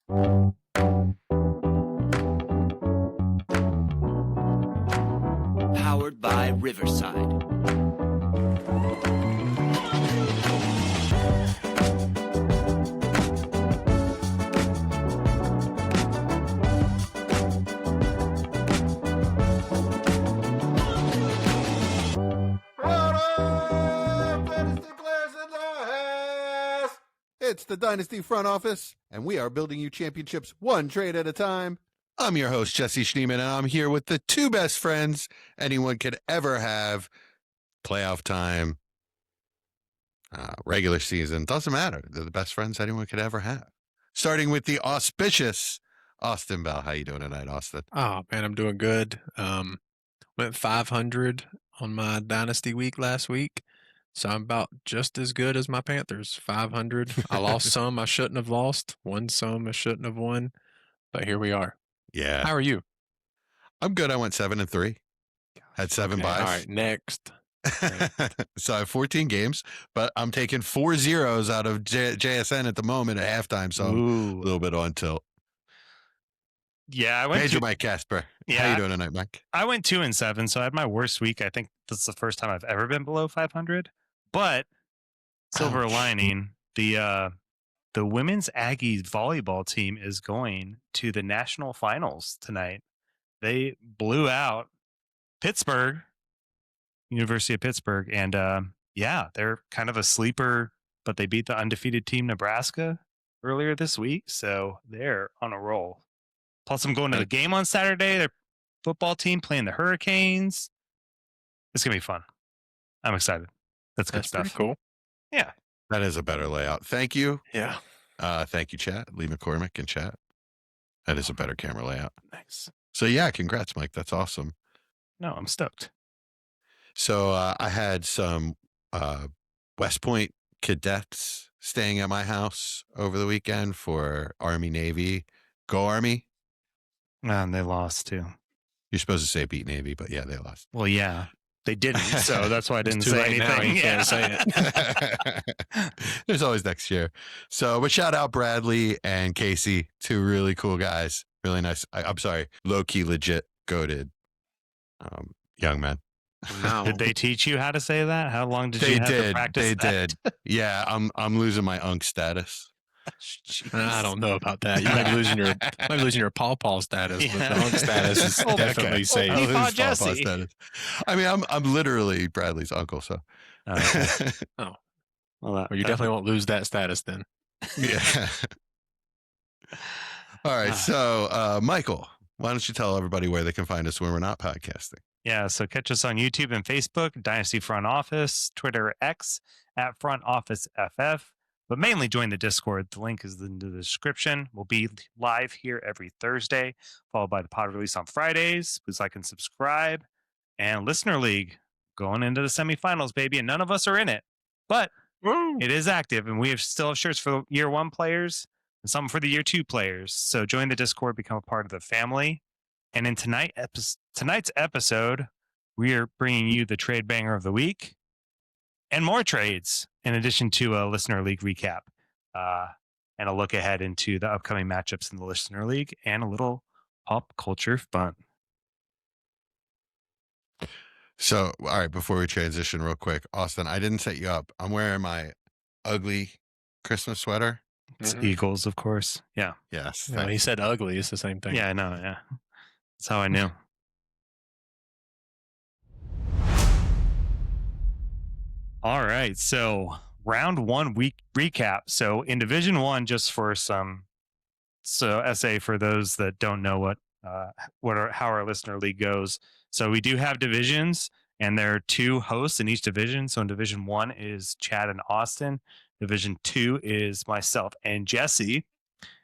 Powered by Riverside. It's the Dynasty front office, and we are building you championships one trade at a time. I'm your host, Jesse Schneeman, and I'm here with the two best friends anyone could ever have. Playoff time, regular season, doesn't matter. They're the best friends anyone could ever have. Starting with the auspicious Austin Bell. How you doing tonight, Austin? Oh, man, I'm doing good. Went 500 on my Dynasty week last week. So I'm about just as good as my Panthers, 500. I lost some I shouldn't have lost, won some I shouldn't have won, but here we are. Yeah. How are you? I'm good. I went 7-3. Had 7 buys. All right, next. So I have 14 games, but I'm taking 4 zeros out of JSN at the moment at halftime, so I'm a little bit on tilt. Yeah, I went Major Mike Casper. Yeah, how you doing tonight, Mike? I went 2-7, so I had my worst week. I think this is the first time I've ever been below 500. But silver lining, the women's Aggies volleyball team is going to the national finals tonight. They blew out Pittsburgh, University of Pittsburgh, and yeah, they're kind of a sleeper, but they beat the undefeated team Nebraska earlier this week, so they're on a roll. Plus, I'm going to the game on Saturday. Their football team playing the Hurricanes. It's gonna be fun. I'm excited. That's good stuff. Pretty cool. Yeah, that is a better layout. Thank you. Yeah. Thank you, chat. Lee McCormick in chat. That is a better camera layout. Nice. So yeah, congrats, Mike. That's awesome. No, I'm stoked. So I had some West Point cadets staying at my house over the weekend for Army Navy. Go Army. And they lost too. You're supposed to say beat Navy, but yeah, they lost. Well, yeah, they didn't. So that's why I didn't say anything. Now, you can't say it. There's always next year. So, but shout out Bradley and Casey, two really cool guys. Really nice. I'm sorry, low key, legit, goated young men. No. Did they teach you how to say that? How long did you have to practice They that? did. Yeah, I'm losing my unk status. I don't know about that. You might be losing your paw status, but the unk status is definitely safe. I'll lose Paw paw Jesse. status. I mean, I'm literally Bradley's uncle, so. Oh, well, you definitely won't lose that status then. Yeah. All right, so Michael, why don't you tell everybody where they can find us when we're not podcasting? Yeah, so catch us on YouTube and Facebook, Dynasty Front Office, Twitter, X, at Front Office FF. But mainly join the Discord. The link is in the description. We'll be live here every Thursday, followed by the pod release on Fridays. Please like and subscribe. And Listener League going into the semifinals, baby. And none of us are in it, but it is active. And we still have shirts for year 1 players and some for the year 2 players. So join the Discord, become a part of the family. And in tonight's episode, we are bringing you the trade banger of the week and more trades, in addition to a Listener League recap and a look ahead into the upcoming matchups in the Listener League and a little pop culture fun. So, all right, before we transition real quick, Austin, I didn't set you up. I'm wearing my ugly Christmas sweater. It's Eagles, of course. Yeah. Yes. No, he said ugly. It's the same thing. Yeah, I know. Yeah. That's how I knew. All right, so round 1 week recap. So in Division 1, just for some essay for those that don't know how our Listener League goes. So we do have divisions, and there are 2 hosts in each division. So in Division 1 is Chad and Austin. Division 2 is myself and Jesse.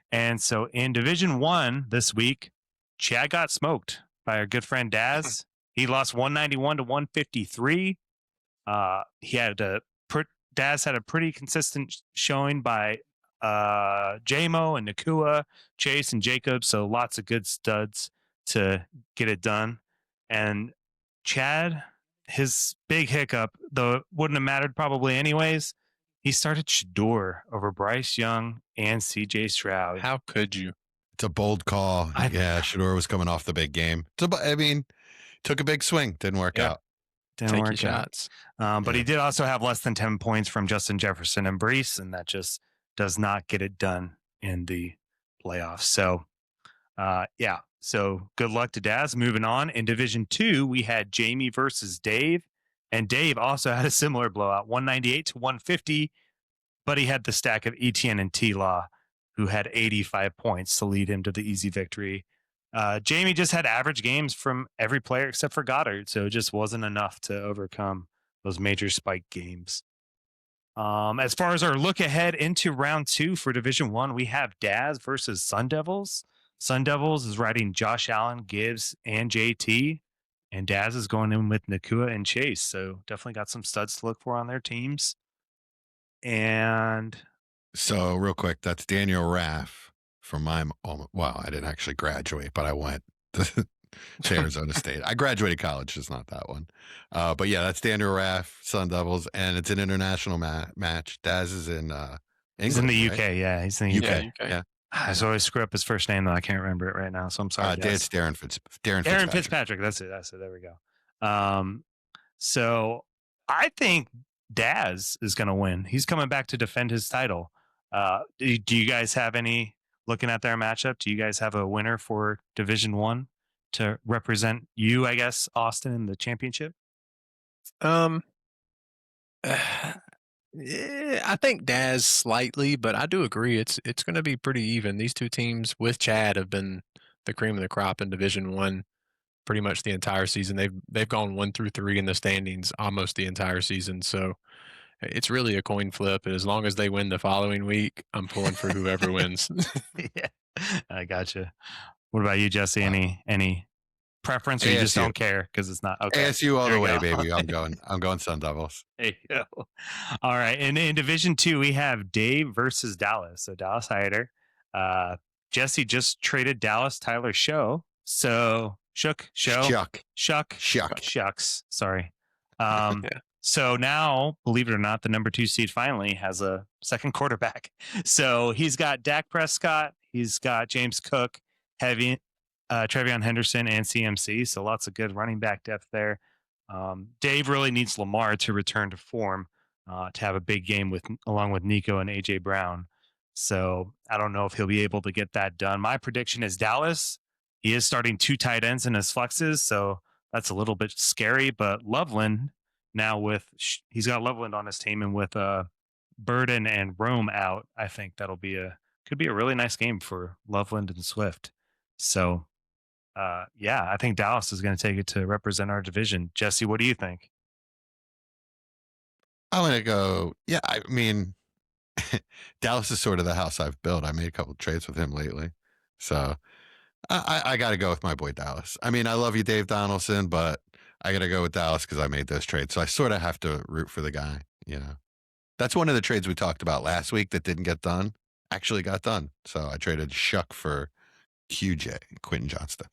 And so in Division 1 this week, Chad got smoked by our good friend Daz. He lost 191 to 153. Daz had a pretty consistent showing by JMO and Nakua, Chase and Jacob. So lots of good studs to get it done. And Chad, his big hiccup, though it wouldn't have mattered probably anyways, He started Shador over Bryce Young and CJ Stroud. How could you? It's a bold call. Yeah, Shador was coming off the big game. I mean, took a big swing. Didn't work out. Didn't Take work your out. shots. But he did also have less than 10 points from Justin Jefferson and Brees, and that just does not get it done in the playoffs. So, so good luck to Daz. Moving on. In Division 2, we had Jamie versus Dave, and Dave also had a similar blowout, 198 to 150, but he had the stack of Etienne and T-Law, who had 85 points to lead him to the easy victory. Jamie just had average games from every player except for Goddard, so it just wasn't enough to overcome those major spike games. As far as our look ahead into round 2 for Division 1, we have Daz versus Sun Devils. Sun Devils is riding Josh Allen, Gibbs, and JT, and Daz is going in with Nakua and Chase, so definitely got some studs to look for on their teams. And so real quick, that's Daniel Raff from my, well, I didn't actually graduate, but I went to Arizona State. I graduated college, just not that one. But yeah, that's Daniel Raff, Sun Devils, and it's an international match. Daz is in England. He's in the UK, right? yeah. He's in the UK. Yeah. I always screw up his first name, though. I can't remember it right now, so I'm sorry. It's Darren Fitzpatrick. That's it. There we go. So I think Daz is going to win. He's coming back to defend his title. Do you guys have any, looking at their matchup, do you guys have a winner for Division 1 to represent you, I guess, Austin, in the championship? Yeah, I think Daz slightly, but I do agree it's going to be pretty even. These two teams with Chad have been the cream of the crop in Division 1 pretty much the entire season. They've gone 1 through 3 in the standings almost the entire season. So it's really a coin flip. And as long as they win the following week, I'm pulling for whoever wins. Yeah, I gotcha. What about you, Jesse? Any preference, or you just don't care because it's not okay? ASU all the way, baby. I'm going Sun Devils. There you go. All right, and in Division 2, we have Dave versus Dallas. So Dallas Hyder. Jesse just traded Dallas Tyler Show. So Shucks. Sorry. So now, believe it or not, the number 2 seed finally has a second quarterback. So he's got Dak Prescott, he's got James Cook, Trevion Henderson, and CMC. So lots of good running back depth there. Dave really needs Lamar to return to form to have a big game along with Nico and AJ Brown. So I don't know if he'll be able to get that done. My prediction is Dallas. He is starting 2 tight ends in his flexes, so that's a little bit scary. But Loveland now he's got Loveland on his team, and with Burden and Rome out, I think could be a really nice game for Loveland and Swift. So I think Dallas is going to take it to represent our division. Jesse, what do you think? I'm going to go. Yeah, I mean, Dallas is sort of the house I've built. I made a couple of trades with him lately, so I got to go with my boy Dallas. I mean, I love you, Dave Donaldson, but I got to go with Dallas because I made those trades. So I sort of have to root for the guy, That's one of the trades we talked about last week that didn't get done, actually got done. So I traded Shuck for QJ, Quentin Johnston.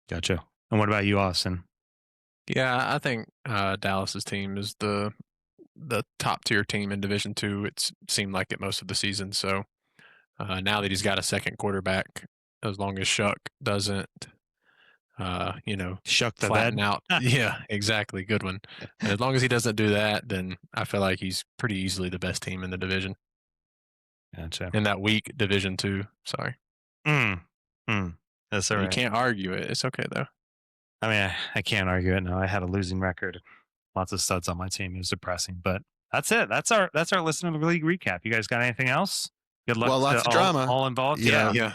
Gotcha. And what about you, Austin? Yeah, I think Dallas's team is the top tier team in Division 2. It's seemed like it most of the season. So now that he's got a second quarterback, as long as Shuck doesn't, Shuck the flatten bed out. Yeah, exactly. Good one. And as long as he doesn't do that, then I feel like he's pretty easily the best team in the division. Gotcha. In that weak Division 2. Sorry. That's all right. You can't argue it. It's okay though. I mean, I can't argue it. No, I had a losing record. Lots of studs on my team. It was depressing, but that's it. That's our listen to the league recap. You guys got anything else? Good luck. Well, lots of drama. All involved. Yeah.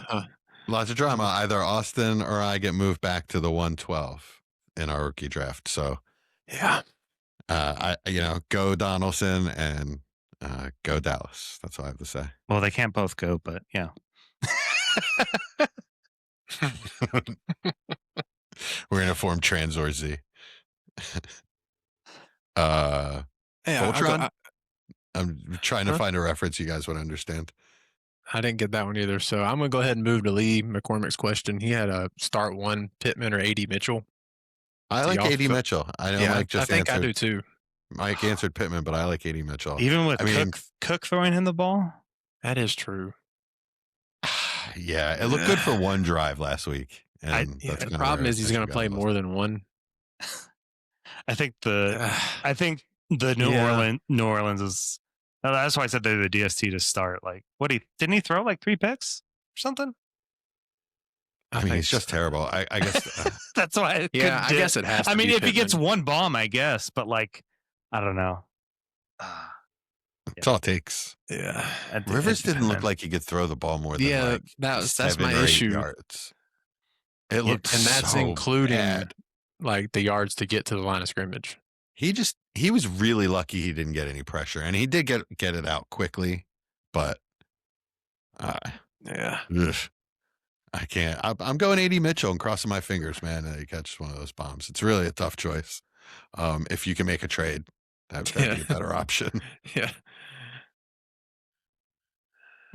Lots of drama. Either Austin or I get moved back to the 112 in our rookie draft. So yeah, go Donaldson and go Dallas. That's all I have to say. Well, they can't both go, but yeah. We're gonna form Transor Z. Voltron. I'm trying to find a reference you guys would understand. I didn't get that one either. So I'm going to go ahead and move to Lee McCormick's question. He had a start 1 Pittman or AD Mitchell. I like AD Mitchell. I don't like just I think answer. I do too. Mike answered Pittman, but I like AD Mitchell. Even with I mean, Cook throwing him the ball? That is true. yeah, it looked good for one drive last week. And Yeah, that's the kinda problem where is he's going to attention play got more than one. I think the New Orleans is. That's why I said they're the DST to start. Like, didn't he throw like 3 picks or something? I mean, he's just terrible. I guess. That's why. I guess it has to I mean, be if he gets Pittman. one bomb, I guess, but like, I don't know. That's all it takes. Yeah. Rivers didn't look like he could throw the ball more than like that's 7 my or 8 issue. yards. It looked And that's so including bad. like the yards to get to the line of scrimmage. He was really lucky he didn't get any pressure, and he did get it out quickly, but Yeah. ugh, I can't. I'm going AD Mitchell and crossing my fingers, man, that he catches one of those bombs. It's really a tough choice. If you can make a trade, that'd be a better option. Yeah.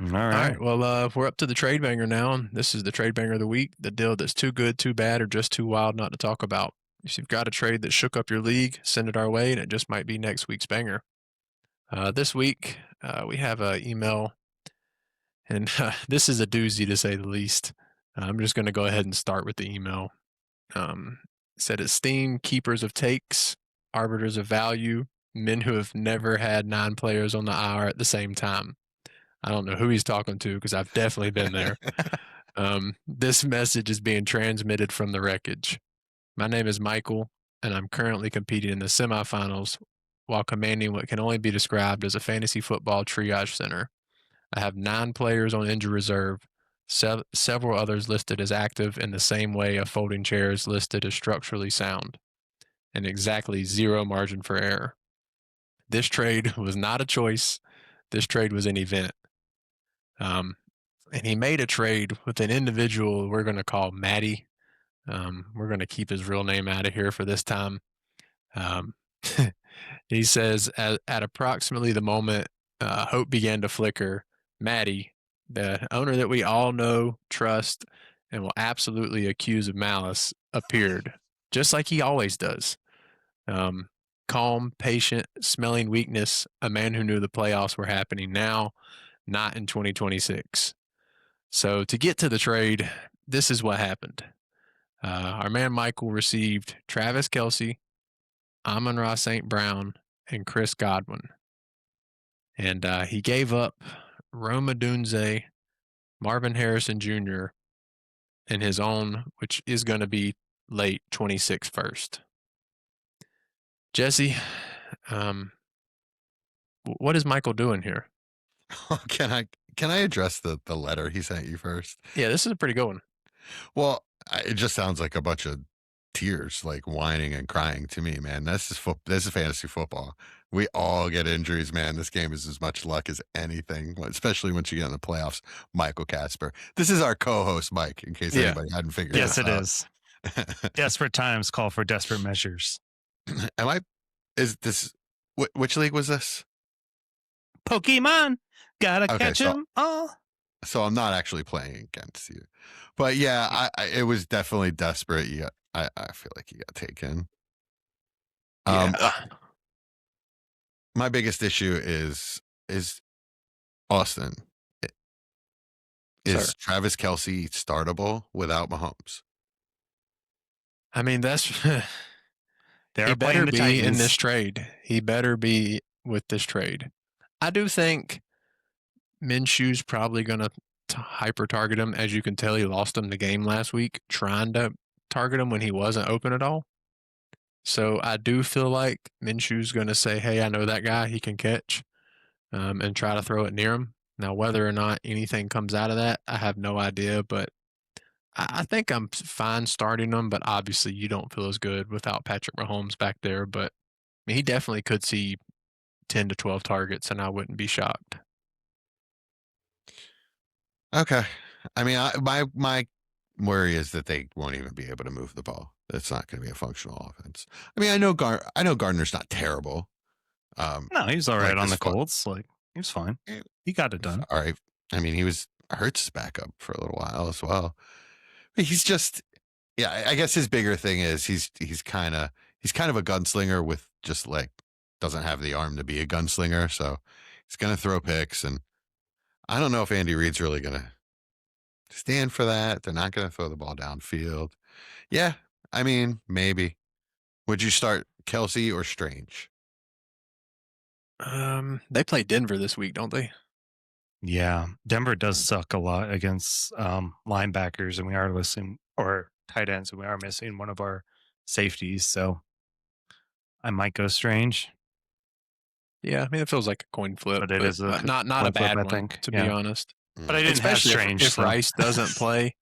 All All right. right. Well, we're up to the trade banger now. And this is the trade banger of the week, the deal that's too good, too bad, or just too wild not to talk about. If you've got a trade that shook up your league, send it our way, and it just might be next week's banger. This week, we have an email, and this is a doozy to say the least. I'm just going to go ahead and start with the email. It said, esteemed keepers of takes, arbiters of value, men who have never had 9 players on the IR at the same time. I don't know who he's talking to because I've definitely been there. This message is being transmitted from the wreckage. My name is Michael, and I'm currently competing in the semifinals while commanding what can only be described as a fantasy football triage center. I have 9 players on injured reserve, several others listed as active in the same way a folding chair is listed as structurally sound, and exactly 0 margin for error. This trade was not a choice. This trade was an event. And he made a trade with an individual we're going to call Matty. We're going to keep his real name out of here for this time. He says, at approximately the moment hope began to flicker, Matty, the owner that we all know, trust, and will absolutely accuse of malice, appeared, just like he always does. Calm, patient, smelling weakness, a man who knew the playoffs were happening now, not in 2026. So to get to the trade, this is what happened. Our man Michael received Travis Kelce, Amon-Ra St. Brown, and Chris Godwin. And he gave up Rome Odunze, Marvin Harrison Jr., and his own, which is going to be late 26 first. Jesse, what is Michael doing here? Can I address the letter he sent you first? Yeah, this is a pretty good one. Well, it just sounds like a bunch of tears, like whining and crying to me, man. This is fantasy football. We all get injuries, man. This game is as much luck as anything, especially once you get in the playoffs. Michael Casper. This is our co-host, Mike, in case anybody hadn't figured Yes, it it out. is. Desperate times call for desperate measures. Is this, which league was this? Pokemon, gotta Okay, catch them all. So I'm not actually playing against you, but yeah, it was definitely desperate. I feel like you got taken. My biggest issue is Austin. Is Travis Kelce startable without Mahomes? I mean, that's They're he better playing the be Titans. in this trade. He better be with this trade. I do think Minshew's probably going to hyper target him. As you can tell, he lost him the game last week trying to target him when he wasn't open at all. So I do feel like Minshew's going to say, hey, I know that guy, he can catch, and try to throw it near him. Now, whether or not anything comes out of that, I have no idea, but I think I'm fine starting him, but obviously you don't feel as good without Patrick Mahomes back there, but I mean, he definitely could see 10 to 12 targets, and I wouldn't be shocked. Okay. I mean, my worry is that they won't even be able to move the ball. It's not going to be a functional offense. I mean, I know Gardner's not terrible. No, he was all right on the Colts. Like, he was fine. He got it done. All right. I mean, he was Hurts' backup for a little while as well. But he's just, yeah. I guess his bigger thing is he's kind of a gunslinger with just like doesn't have the arm to be a gunslinger, so he's going to throw picks. And I don't know if Andy Reid's really going to stand for that. They're not going to throw the ball downfield. Yeah, I mean, maybe. Would you start Kelsey or Strange? They play Denver this week, don't they? Yeah, Denver does suck a lot against linebackers, and we are missing, or tight ends, and we are missing one of our safeties. So I might go Strange, Yeah, I mean it feels like a coin flip, but it is a not coin a bad flip, I one, think. to Yeah. be honest. But I didn't Especially have Strange. if so. Rice doesn't play.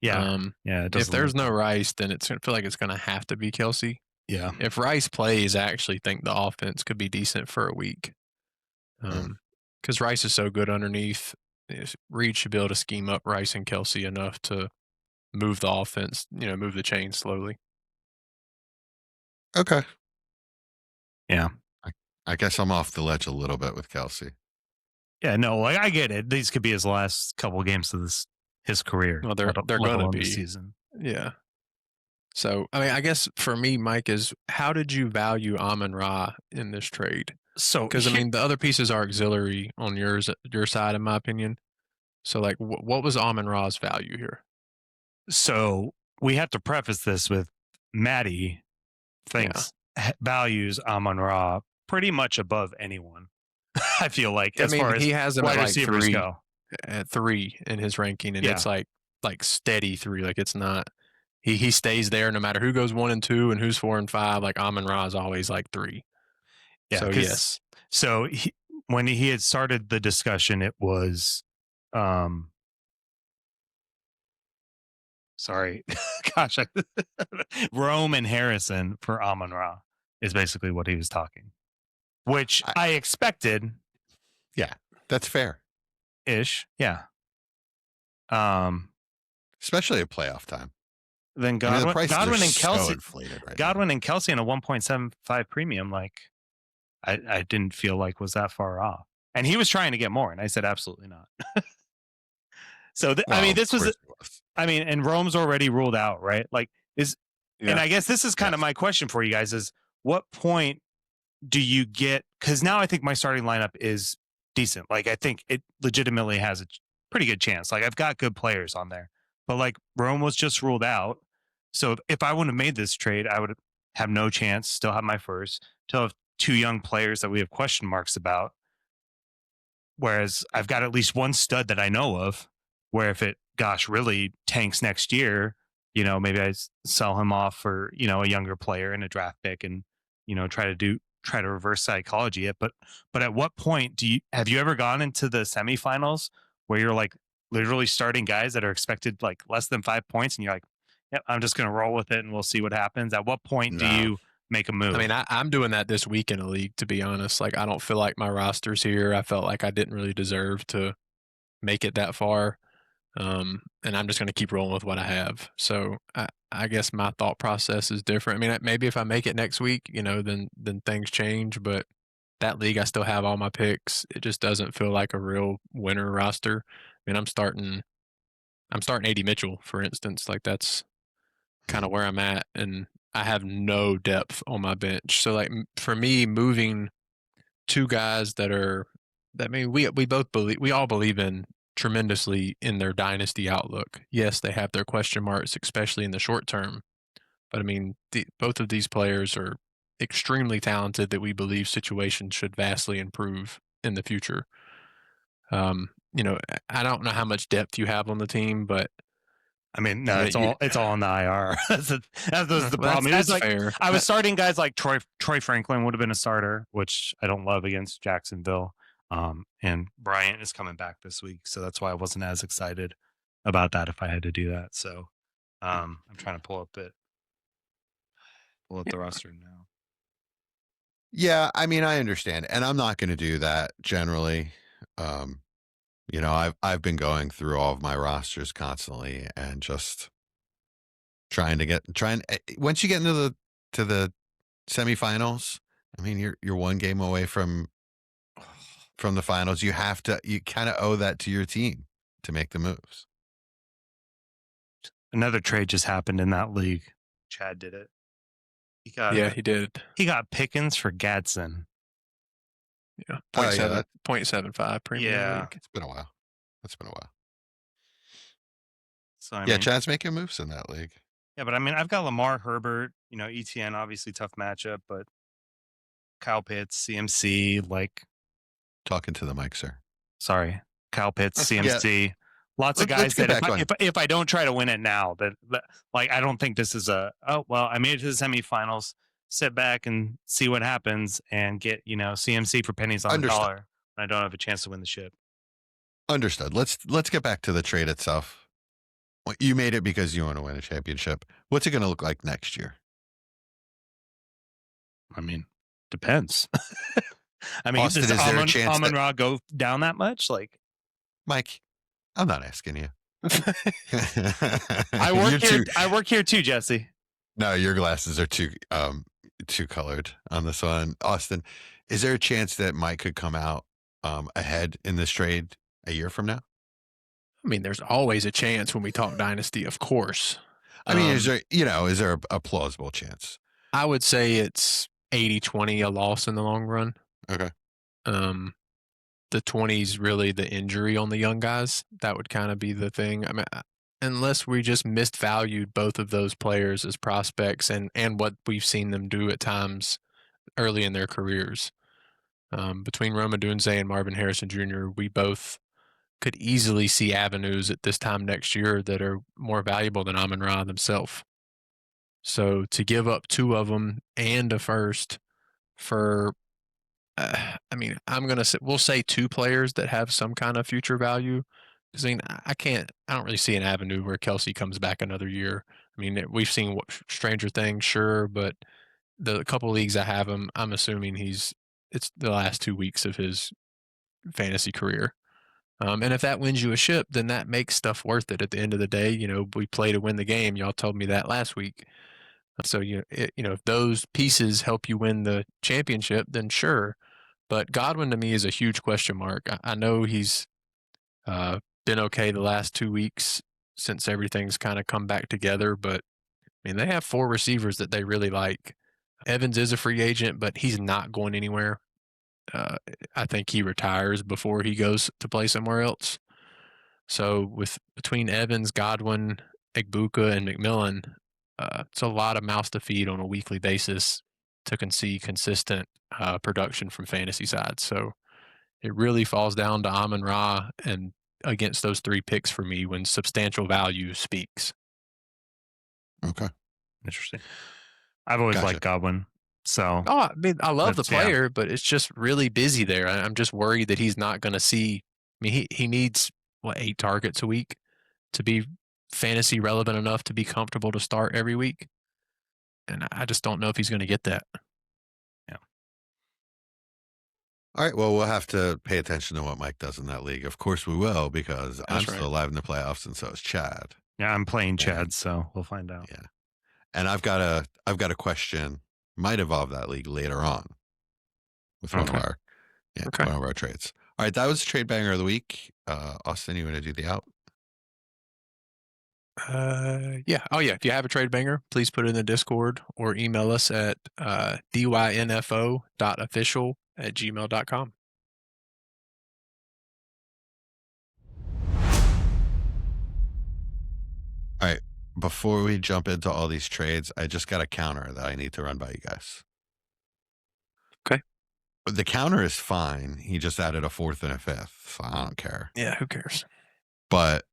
Yeah, yeah. It If doesn't there's look- no Rice, then it's gonna feel like it's gonna have to be Kelsey. yeah, If Rice plays, I actually think the offense could be decent for a week. Because Rice is so good underneath. Reed should be able to scheme up Rice and Kelsey enough to move the offense, move the chain slowly. Okay. yeah, I guess I'm off the ledge a little bit with Kelsey. yeah. No, like I get it. These could be his last couple of games of his career. Well, they're let going to alone be. the season. Yeah. So, I mean, I guess for me, Mike, is how did you value Amon-Ra in this trade? So, Because, I mean, the other pieces are auxiliary on your side, in my opinion. So, like, what was Amon-Ra's value here? So we have to preface this with Maddie values Amon-Ra pretty much above anyone. I feel like as far as he has him wide at like receivers go. At 3 in his ranking, and it's like steady 3. Like it's not. He stays there no matter who goes 1 and 2 and who's 4 and 5. Like Amon-Ra is always like 3. Yeah. So yes. So when he had started the discussion, it was, sorry, gosh, Rome and Harrison for Amon-Ra is basically what he was talking, which I expected. Yeah, that's fair. Ish. Yeah. Especially at playoff time. Then the prices are Godwin and so Kelsey, inflated right Godwin and Kelsey in a 1.75 premium, like I didn't feel like was that far off. And he was trying to get more, and I said absolutely not. So I mean, this was. I mean, and Rome's already ruled out, right? Like and I guess this is kind of my question for you guys: is what point do you get? Because now I think my starting lineup is decent. Like I think it legitimately has a pretty good chance. Like I've got good players on there. But like Rome was just ruled out. So if I wouldn't have made this trade, I would have no chance, still have my first, still have 2 young players that we have question marks about. Whereas I've got at least one stud that I know of where if it, really tanks next year, maybe I sell him off for, a younger player and a draft pick and, try to reverse psychology it. But at what point have you ever gone into the semifinals where you're like, literally starting guys that are expected like less than 5 points and you're like, yep, I'm just going to roll with it and we'll see what happens. At what point do you make a move? I mean, I'm doing that this week in a league, to be honest. Like, I don't feel like my roster's here. I felt like I didn't really deserve to make it that far. And I'm just going to keep rolling with what I have. So I guess my thought process is different. I mean, maybe if I make it next week, then things change, but that league, I still have all my picks. It just doesn't feel like a real winner roster. I mean, I'm starting AD Mitchell, for instance. Like that's kind of where I'm at, and I have no depth on my bench. So like for me, moving 2 guys we all believe in tremendously in their dynasty outlook. Yes, they have their question marks, especially in the short term. But I mean, both of these players are extremely talented that we believe situations should vastly improve in the future. I don't know how much depth you have on the team, but I mean, no, it's all on the IR. that's the problem. That's like fair. I was starting guys like Troy Franklin would have been a starter, which I don't love against Jacksonville. And Bryant is coming back this week, so that's why I wasn't as excited about that if I had to do that. So I'm trying to pull up the roster now. Yeah, I mean, I understand, and I'm not going to do that generally. I've been going through all of my rosters constantly and just trying. Once you get into the semifinals, I mean, you're 1 game away from the finals. You kind of owe that to your team to make the moves. Another trade just happened in that league. Chad did it. Yeah, he did. He got Pickens for Gadsden. Yeah, Oh, yeah, 0.75 Premier Yeah. League. It's been a while. It's been a while. So I Yeah, mean, Chad's making moves in that league. yeah, but I mean, I've got Lamar, Herbert, ETN, obviously tough matchup, but Kyle Pitts, CMC, like, Talking to the mic, sir. sorry, Kyle Pitts, Yeah. CMC, lots of Let's guys get that back on. if I don't try to win it now, that like I don't think this is I made it to the semifinals. Sit back and see what happens, and get CMC for pennies on the Understood. dollar. And I don't have a chance to win the ship. Understood. Let's get back to the trade itself. Well, you made it because you want to win a championship. What's it going to look like next year? I mean, depends. I mean, Austin, does is there a chance Amon that- Ra go down that much? Like, Mike, I'm not asking you. I work here too, Jesse. No, your glasses are too colored on this one. Austin, is there a chance that Mike could come out ahead in this trade a year from now? I mean, there's always a chance when we talk Dynasty, of course. I mean, is there a plausible chance? I would say it's 80-20 a loss in the long run. Okay. The 20's really the injury on the young guys. That would kind of be the thing. I mean, unless we just misvalued both of those players as prospects and what we've seen them do at times early in their careers. Between Roma Dunze and Marvin Harrison Jr., we both could easily see avenues at this time next year that are more valuable than Amon Ra themselves. So to give up two of them and a first for, I mean, we'll say two players that have some kind of future value. Because I mean, I don't really see an avenue where Kelsey comes back another year. I mean, we've seen stranger things, sure, but the couple leagues I have him, I'm assuming it's the last 2 weeks of his fantasy career. And if that wins you a ship, then that makes stuff worth it at the end of the day. We play to win the game. Y'all told me that last week. So, if those pieces help you win the championship, then sure. But Godwin to me is a huge question mark. I know he's been okay the last 2 weeks since everything's kind of come back together. But, I mean, they have 4 receivers that they really like. Evans is a free agent, but he's not going anywhere. I think he retires before he goes to play somewhere else. So between Evans, Godwin, Egbuka, and McMillan, it's a lot of mouths to feed on a weekly basis to see consistent production from fantasy side. So it really falls down to Amon Ra and against those 3 picks for me when substantial value speaks. Okay. Interesting. I've always liked Godwin. So I mean, I love the player, but it's just really busy there. I'm just worried that he's not going to see. I mean, he needs 8 targets a week to be fantasy relevant enough to be comfortable to start every week, and I just don't know if he's going to get that. Yeah. All right. Well, we'll have to pay attention to what Mike does in that league. Of course, we will, because I'm still alive in the playoffs, and so is Chad. Yeah, I'm playing Chad, so we'll find out. Yeah, and I've got a question. Might involve that league later on with one of our trades. All right, that was the trade banger of the week. Austin, you want to do the out? Yeah. Oh, yeah. If you have a trade banger, please put it in the Discord or email us at dynfo.official@gmail.com. All right. Before we jump into all these trades, I just got a counter that I need to run by you guys. Okay. The counter is fine. He just added a 4th and a 5th, so I don't care. Yeah, who cares? But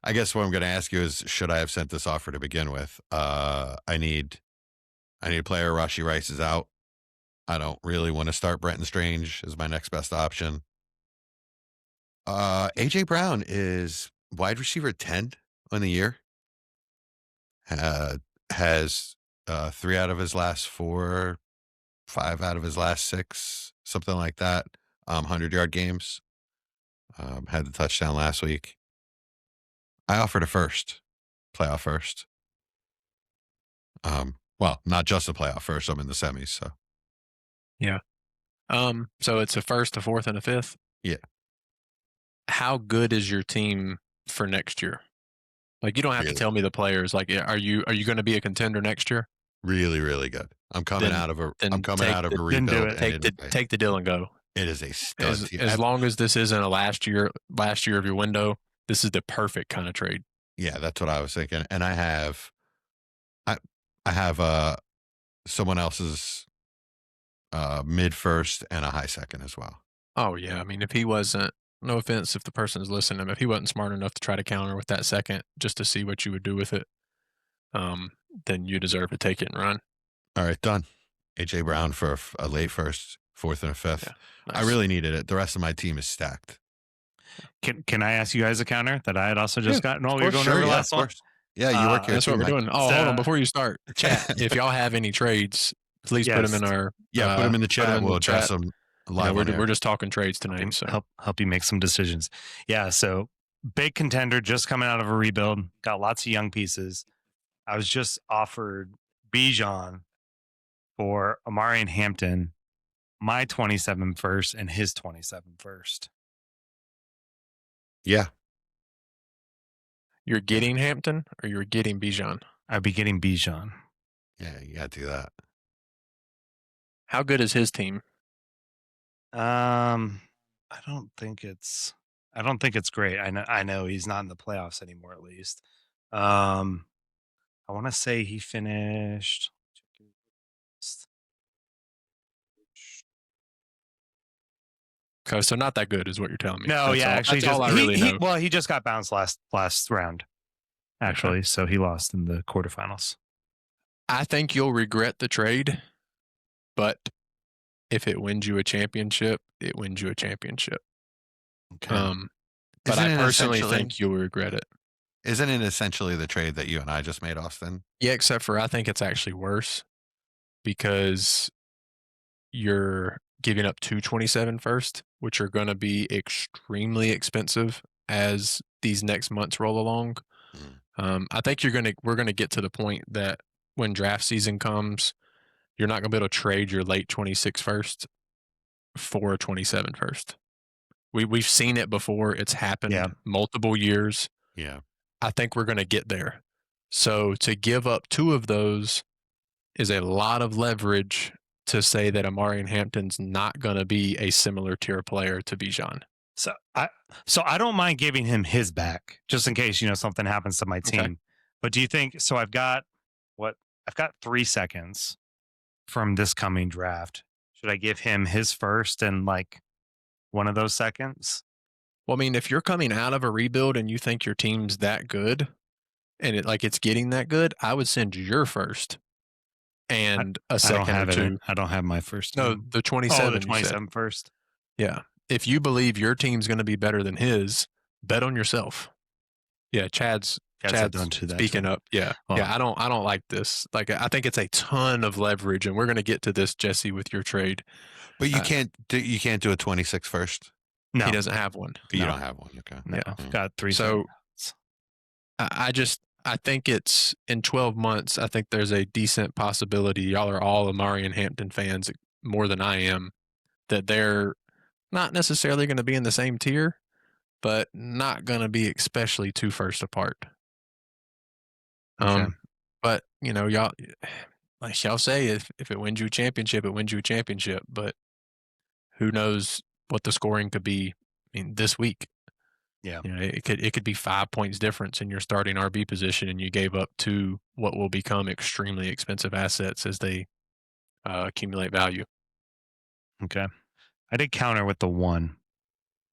I guess what I'm going to ask you is, should I have sent this offer to begin with? I need a player. Rashee Rice is out. I don't really want to start Brenton Strange as my next best option. AJ Brown is wide receiver 10 on the year. Has 3 out of his last 4, 5 out of his last 6, something like that. 100-yard games. Had the touchdown last week. I offered a playoff first. Well, not just a playoff first. I'm in the semis, so. Yeah. So it's a 1st, a 4th, and a 5th? Yeah. How good is your team for next year? Like, you don't have to tell me the players. Like, are you going to be a contender next year? Really, really good. I'm coming Then- out of a then rebuild. then do And it. Take the deal and go. it is a stud team. As long as this isn't a last year of your window, this is the perfect kind of trade. Yeah, that's what I was thinking. And I have someone else's mid first and a high second as well. Oh yeah, I mean, if he wasn't, no offense if the person's listening, if he wasn't smart enough to try to counter with that second just to see what you would do with it, then you deserve to take it and run. All right, done. AJ Brown for a late first, fourth, and a fifth. Yeah, I nice. really needed it. The rest of my team is stacked. Can I ask you guys a counter that I had also just gotten while we were going Sure, over yeah, last of one? course. Yeah, you work here That's too, what we're Mike. doing. Oh, So- hold on, before you start, chat. If y'all have any trades, please put them in Yes. our. Yeah, put them in the put chat. 'em in We'll the address chat. them Yeah, live on air. we're just talking trades tonight. So help you make some decisions. Yeah, so big contender just coming out of a rebuild, got lots of young pieces. I was just offered Bijan for Amari and Hampton, my 27 first and his 27 first. Yeah, you're getting Hampton or you're getting Bijan. I'd be getting Bijan. yeah, you got to do that. How good is his team? I don't think it's great. I know he's not in the playoffs anymore, at least. I want to say he finished. Okay, so not that good is what you're telling me. No, That's yeah, all, actually, that's all I really know. well, he just got bounced last round, actually, so he lost in the quarterfinals. I think you'll regret the trade, but if it wins you a championship, it wins you a championship. Okay. But Isn't I it personally essentially- think you'll regret it. Isn't it essentially the trade that you and I just made, Austin? Yeah, except for I think it's actually worse because you're giving up 227 first, which are going to be extremely expensive as these next months roll along. I think we're going to get to the point that when draft season comes, you're not going to be able to trade your late 26 first for a 27 first. We've seen it before. It's happened multiple years. Yeah. I think we're going to get there. So to give up two of those is a lot of leverage to say that Amari and Hampton's not going to be a similar tier player to Bijan. So I don't mind giving him his back just in case something happens to my team. Okay. But do you think so? I've got 3 seconds from this coming draft. Should I give him his first and like one of those seconds? Well, I mean, if you're coming out of a rebuild and you think your team's that good, and it's getting that good, I would send your first and a I second don't have or two. I don't have my first. No, team. the 27. Oh, the you said. 27 first. Yeah. If you believe your team's going to be better than his, bet on yourself. Yeah, Chad's done to that. speaking too. up. Yeah. Well- Yeah, I don't like this. Like, I think it's a ton of leverage, and we're going to get to this, Jesse, with your trade. But you can't do a 26 first. No, He doesn't have one. You No. don't have one. Okay. no, Yeah. I've got 3 So- seconds. I think it's in 12 months. I think there's a decent possibility. Y'all are all Amari and Hampton fans more than I am, that they're not necessarily going to be in the same tier, but not going to be especially too first apart. Okay. But y'all, like y'all say, if it wins you a championship, it wins you a championship. But who knows what the scoring could be? I mean, this week. Yeah. It could be 5 points difference in your starting RB position, and you gave up two what will become extremely expensive assets as they accumulate value. Okay. I did counter with the 1.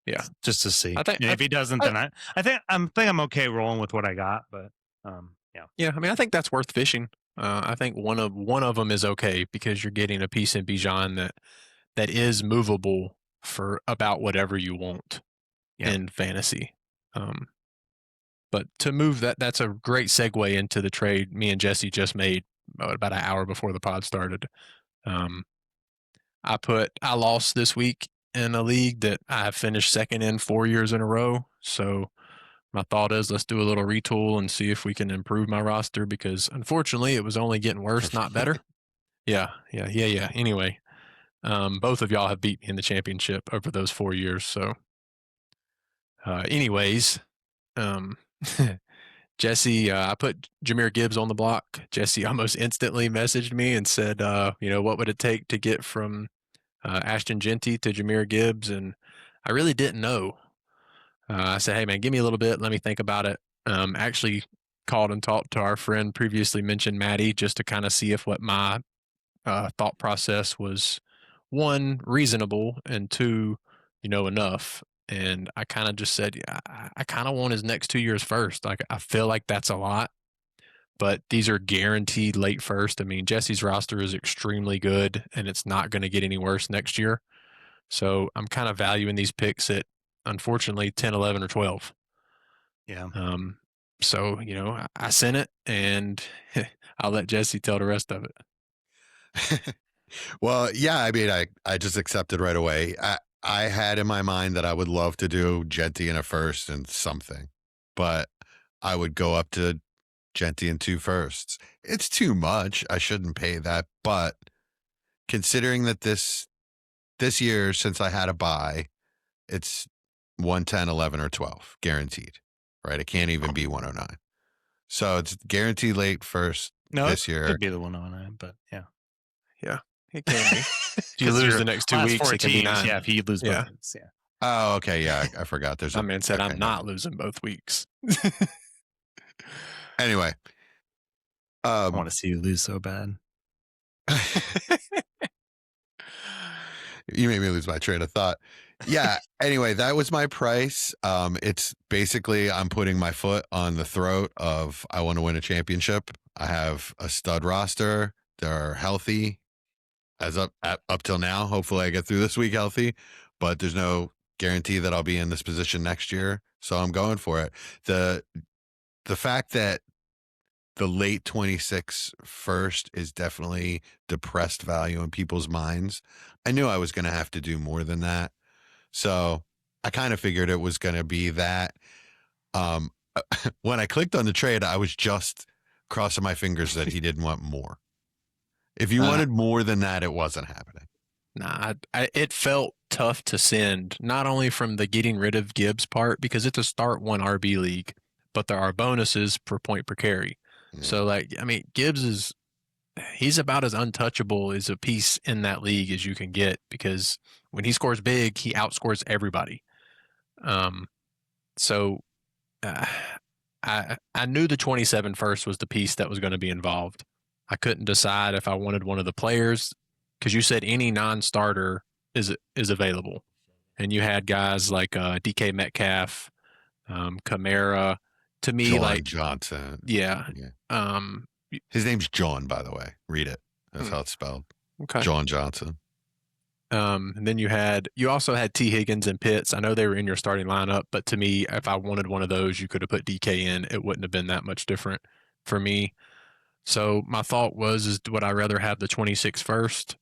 Yeah. Just to see. I think- if he doesn't, then I think I'm okay rolling with what I got. But yeah. Yeah, I mean, I think that's worth fishing. I think one of them is okay because you're getting a piece in Bijan that is movable for about whatever you want in fantasy. But to move that's a great segue into the trade me and Jesse just made about an hour before the pod started. I lost this week in a league that I have finished second in 4 years in a row. So my thought is let's do a little retool and see if we can improve my roster because unfortunately it was only getting worse, not better. Yeah. Anyway, both of y'all have beat me in the championship over those 4 years. So anyways, Jesse, I put Jahmyr Gibbs on the block. Jesse almost instantly messaged me and said, what would it take to get from Ashton Genty to Jahmyr Gibbs? And I really didn't know. I said, hey, man, give me a little bit. Let me think about it. Actually called and talked to our friend previously mentioned, Maddie, just to kind of see if what my thought process was, one, reasonable, and two, enough. And I kind of just said, yeah, I kind of want his next 2 years first. Like, I feel like that's a lot, but these are guaranteed late first. I mean, Jesse's roster is extremely good, and it's not going to get any worse next year. So I'm kind of valuing these picks at, unfortunately, 10, 11, or 12. Yeah. So, I sent it, and I'll let Jesse tell the rest of it. Well, yeah, I mean, I just accepted right away. I had in my mind that I would love to do Genty in a first and something, but I would go up to Genty in 2 firsts. It's too much. I shouldn't pay that, but considering that this year, since I had a buy, it's 110, 11, or 12 guaranteed, right? It can't even be 109. So it's guaranteed late first this year. It could be the 109, but yeah. Yeah, it can be. If you 'Cause lose your the next 2 last weeks, 4 it can be teams, 9. yeah, if you lose Yeah. both games, yeah. Oh, okay. Yeah, I forgot. There's My man said, okay, I'm not losing both weeks. Anyway. I want to see you lose so bad. You made me lose my train of thought. Yeah. Anyway, that was my price. It's basically I'm putting my foot on the throat of I want to win a championship. I have a stud roster. They're healthy as up till now. Hopefully I get through this week healthy, but there's no guarantee that I'll be in this position next year. So I'm going for it. The fact that the late 26 first is definitely depressed value in people's minds. I knew I was going to have to do more than that. So I kind of figured it was going to be that. When I clicked on the trade, I was just crossing my fingers that he didn't want more. If you wanted more than that, it wasn't happening. Nah, it felt tough to send, not only from the getting rid of Gibbs part, because it's a start 1 RB league, but there are bonuses per point per carry. Yeah. So, Gibbs he's about as untouchable as a piece in that league as you can get, because when he scores big, he outscores everybody. I knew the 27 first was the piece that was going to be involved. I couldn't decide if I wanted one of the players, because you said any non-starter is available, and you had guys like DK Metcalf, Kamara. To me, John Johnson. Yeah. His name's John, by the way. Read it. That's how it's spelled. Okay. John Johnson. And then you also had T. Higgins and Pitts. I know they were in your starting lineup, but to me, if I wanted one of those, you could have put DK in. It wouldn't have been that much different for me. So my thought was, would I rather have the 26 first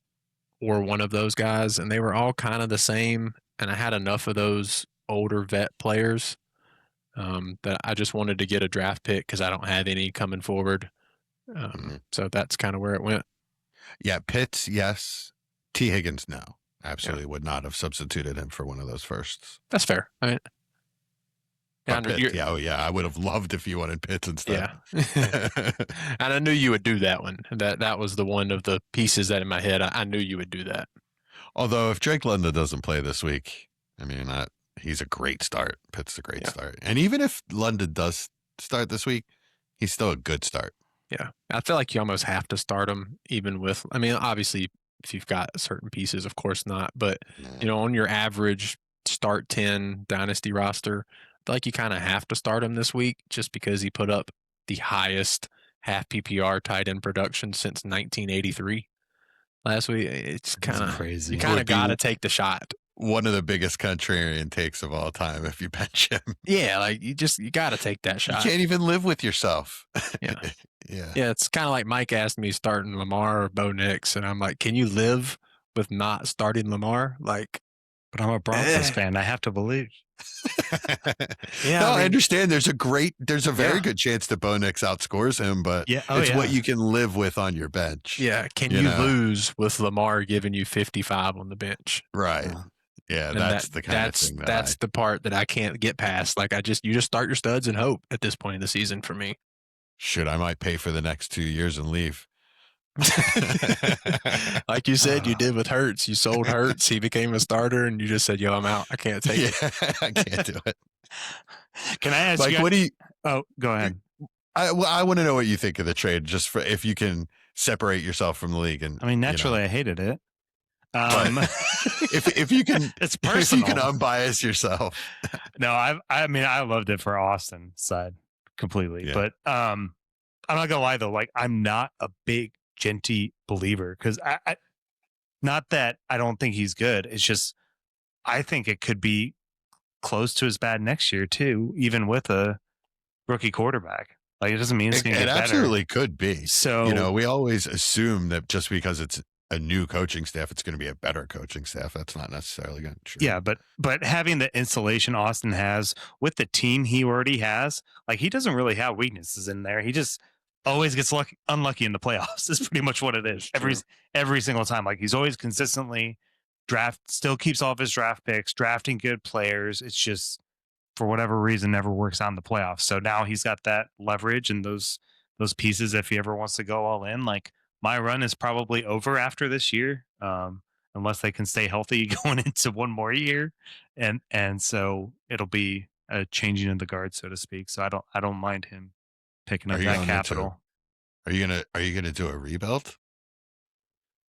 or one of those guys? And they were all kind of the same. And I had enough of those older vet players that I just wanted to get a draft pick because I don't have any coming forward. So that's kind of where it went. Yeah, Pitts, yes. T. Higgins, no. Absolutely would not have substituted him for one of those firsts. That's fair. I mean, I would have loved if you wanted Pitts instead. Yeah. And I knew you would do that one. That was the one of the pieces that in my head, I knew you would do that. Although if Drake London doesn't play this week, I mean, he's a great start. Pitt's a great start. And even if London does start this week, he's still a good start. Yeah. I feel like you almost have to start him even with, I mean, obviously if you've got certain pieces, of course not, but on your average start 10 dynasty roster, I feel like you kind of have to start him this week just because he put up the highest half PPR tight end production since 1983 last week. It's kind of crazy. You kind of got to take the shot. One of the biggest contrarian takes of all time if you bench him. Yeah, you got to take that shot. You can't even live with yourself. Yeah. Yeah, it's kind of like Mike asked me starting Lamar or Bo Nix, and I'm like, can you live with not starting Lamar? But I'm a Broncos fan. I have to believe. I understand. There's a very good chance that Bo Nix outscores him, but it's what you can live with on your bench. Yeah, can you lose with Lamar giving you 55 on the bench? Right. Yeah, And that's the kind of that's thing that's the part that I can't get past. Like you just start your studs and hope at this point in the season for me. I might pay for the next 2 years and leave. Like you said, you did with Hurts. You sold Hurts. He became a starter, and you just said, "Yo, I'm out. I can't take it." I can't do it. Can I ask Like, you? what do you? Oh, go ahead. I want to know what you think of the trade, just for if you can separate yourself from the league. And I mean, naturally, I hated it. if you can, it's if you personal. can unbias yourself. No, I mean, I loved it for Austin side completely, Yeah. but I'm not gonna lie though. Like, I'm not a big Genty believer because I not that I don't think he's good. It's just I think it could be close to as bad next year too, even with a rookie quarterback. Like, it doesn't mean it's going to It get better. absolutely could be. So, we always assume that just because it's a new coaching staff, it's going to be a better coaching staff. That's not necessarily going to be true. yeah, but having the insulation Austin has with the team he already has, like, he doesn't really have weaknesses in there. He just always gets unlucky in the playoffs. Is pretty much what it is every single time. Like, he's always consistently still keeps all of his draft picks, drafting good players. It's just, for whatever reason, never works out in the playoffs. So now he's got that leverage and those pieces if he ever wants to go all in. Like, my run is probably over after this year, unless they can stay healthy going into one more year, and so it'll be a changing of the guard, so to speak. So I don't mind him picking up that capital. Are you gonna do a rebuild?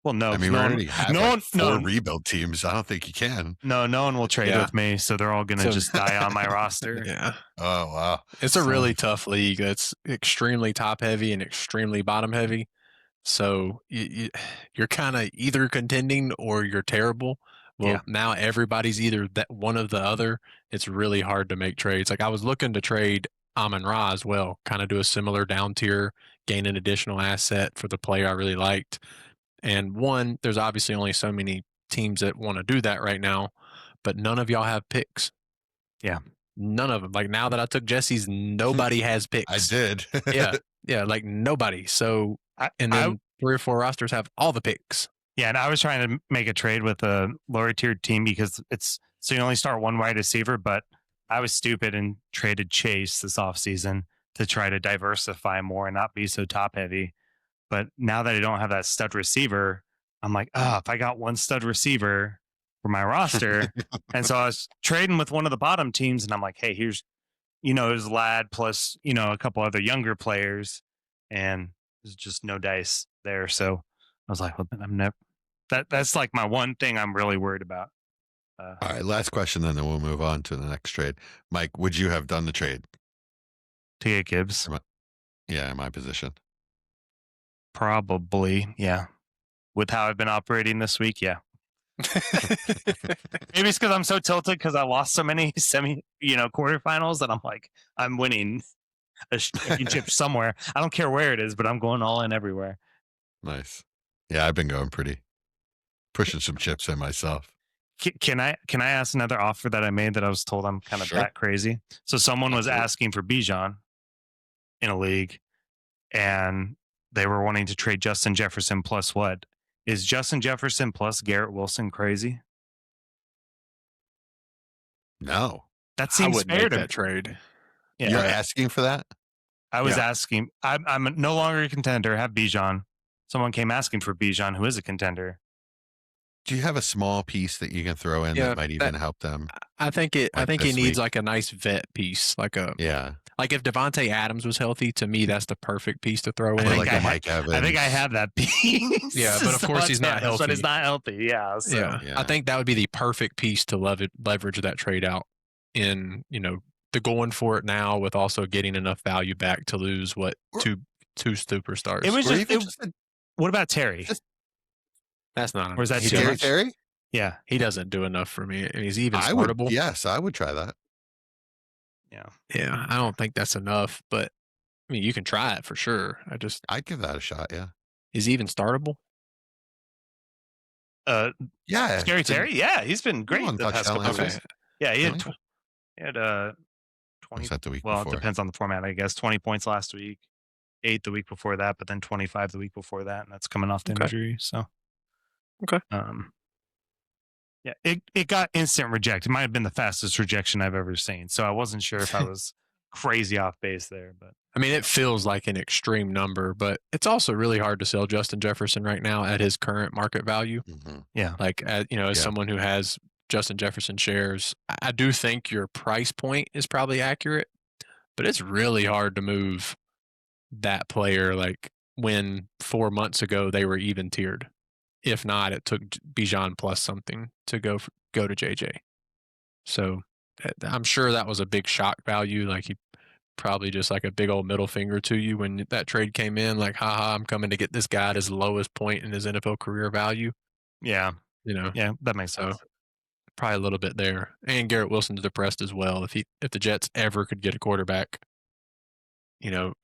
Well, no. I mean, we already have four rebuild teams. I don't think you can. No one will trade with me, so they're all gonna just die on my roster. Yeah. Oh wow, it's a really tough league. It's extremely top heavy and extremely bottom heavy. So you're kind of either contending or you're terrible. Well, now everybody's either that one of the other. It's really hard to make trades. Like, I was looking to trade Amon-Ra as well, kind of do a similar down tier, gain an additional asset for the player I really liked. And one, there's obviously only so many teams that want to do that right now, but none of y'all have picks. Yeah. None of them. Like, now that I took Jesse's, nobody has picks. I did. Yeah, like nobody. So, and then 3 or 4 rosters have all the picks. Yeah, and I was trying to make a trade with a lower tiered team because so you only start one wide receiver, but I was stupid and traded Chase this offseason to try to diversify more and not be so top heavy. But now that I don't have that stud receiver, I'm like, if I got one stud receiver for my roster. And so I was trading with one of the bottom teams, and I'm like, hey, here's, there's Lad plus, a couple other younger players, and there's just no dice there. So I was like, well, I'm never, that's like my one thing I'm really worried about. All right, last question, then we'll move on to the next trade. Mike, would you have done the trade? To get Gibbs? In my position. Probably, yeah. With how I've been operating this week, yeah. Maybe it's because I'm so tilted because I lost so many quarterfinals that I'm like, I'm winning a championship somewhere. I don't care where it is, but I'm going all in everywhere. Nice. Yeah, I've been going pushing some chips in myself. Can I ask another offer that I made that I was told I'm kind of that crazy? So someone was asking for Bijan in a league, and they were wanting to trade Justin Jefferson plus what? Is Justin Jefferson plus Garrett Wilson crazy? No. That seems fair to that trade. Yeah. You're asking for that? I was asking. I'm no longer a contender. I have Bijan. Someone came asking for Bijan, who is a contender. Do you have a small piece that you can throw in that might even help them? I think he needs like a nice vet piece, like if Devontae Adams was healthy. To me, that's the perfect piece to throw in. Mike Evans. I think I have that piece. Yeah, but of course he's not healthy. But he's not healthy. Yeah, so. Yeah. I think that would be the perfect piece to leverage that trade out in. The going for it now with also getting enough value back to lose two superstars. It was what about Terry? That's not. Or is that too much? Terry? Yeah, he doesn't do enough for me, and he's even startable. Yes, I would try that. Yeah. I don't think that's enough, but I mean, you can try it for sure. I'd give that a shot. Yeah. Is he even startable? Yeah. Scary Terry. Yeah, he's been great the past couple of weeks. Yeah, he had 20. Was that the week well, before? It depends on the format, I guess. 20 points last week, 8 the week before that, but then 25 the week before that, and that's coming off the injury. So, Yeah, it got instant reject. It might have been the fastest rejection I've ever seen. So I wasn't sure if I was crazy off base there, but I mean, it feels like an extreme number, but it's also really hard to sell Justin Jefferson right now at his current market value. Mhm. yeah. Like, as Yeah. someone who has Justin Jefferson shares, I do think your price point is probably accurate, but it's really hard to move that player. Like when 4 months ago they were even tiered. If not, it took Bijan plus something to go to JJ. So I'm sure that was a big shock value. Like he probably just like a big old middle finger to you when that trade came in. Like, haha, I'm coming to get this guy at his lowest point in his NFL career value. Yeah. Yeah, that makes so sense. probably a little bit there. And Garrett Wilson's depressed as well. If the Jets ever could get a quarterback,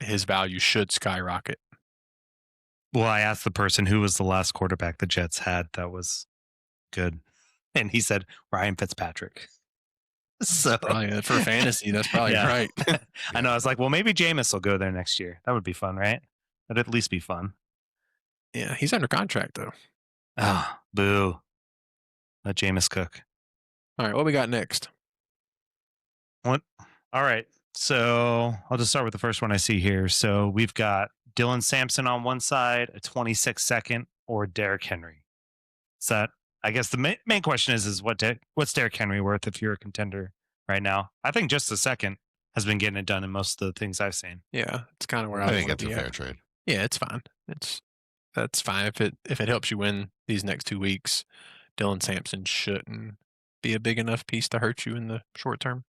his value should skyrocket. Well, I asked the person who was the last quarterback the Jets had that was good, and he said Ryan Fitzpatrick. So Probably for fantasy, that's probably Yeah. right. I know. I was like, well, maybe Jameis will go there next year. That would be fun, right? That'd at least be fun. Yeah, he's under contract though. Ah, boo. Let Jameis cook. All right, what we got next? What? All right. So I'll just start with the first one I see here. So we've got Dylan Sampson on one side, a 26-second, or Derrick Henry. So I guess the main question is what's Derrick Henry worth if you're a contender right now? I think just a second has been getting it done in most of the things I've seen. Yeah, it's kind of where I think wanna it's a be fair at. trade. Yeah, it's fine. That's fine if it helps you win these next 2 weeks. Dylan Sampson shouldn't be a big enough piece to hurt you in the short term.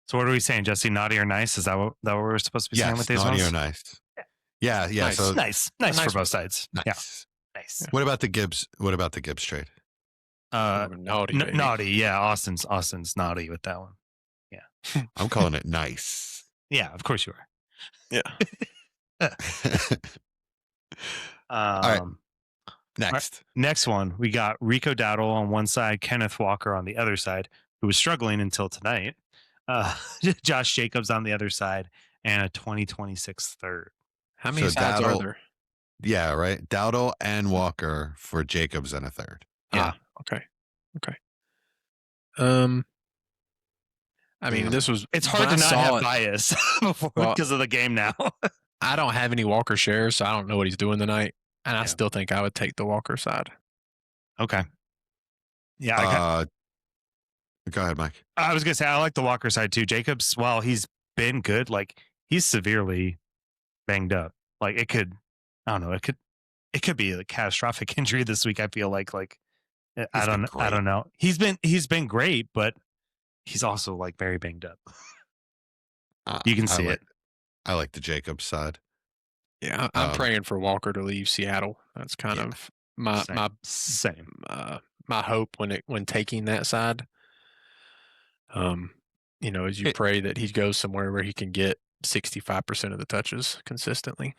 So what are we saying, Jesse? Naughty or nice? Is that what we're supposed to be saying Yes, with these naughty ones? or nice. Yeah. Nice. So Nice nice for one. both sides. nice. Yeah, nice. What about the Gibbs? What about the Gibbs trade? Naughty, baby. Naughty. Yeah, Austin's naughty with that one. I'm calling it nice. Yeah, of course you are. Yeah. right. Next. Next one, we got Rico Dowdle on one side, Kenneth Walker on the other side, who was struggling until tonight. Josh Jacobs on the other side, and a 2026 third. How many So sides are Dowdle- there? Yeah, right. Dowdle and Walker for Jacobs and a third. Yeah. Okay. I mean, Yeah. this was. It's when hard to I not saw have it, bias Well- because of the game now. I don't have any Walker shares, so I don't know what he's doing tonight. And I Yeah. still think I would take the Walker side. Okay. Yeah, Go ahead, Mike. I was gonna say I like the Walker side too. Jacobs, while he's been good, like he's severely banged up. Like it could be a catastrophic injury this week. I feel like I been don't know. He's been great, but he's also like very banged up. You can see it. I like the Jacobs side. Yeah, I'm Um, praying for Walker to leave Seattle. That's kind yeah. of my Same. my hope when taking that side. As you pray that he goes somewhere where he can get 65% of the touches consistently.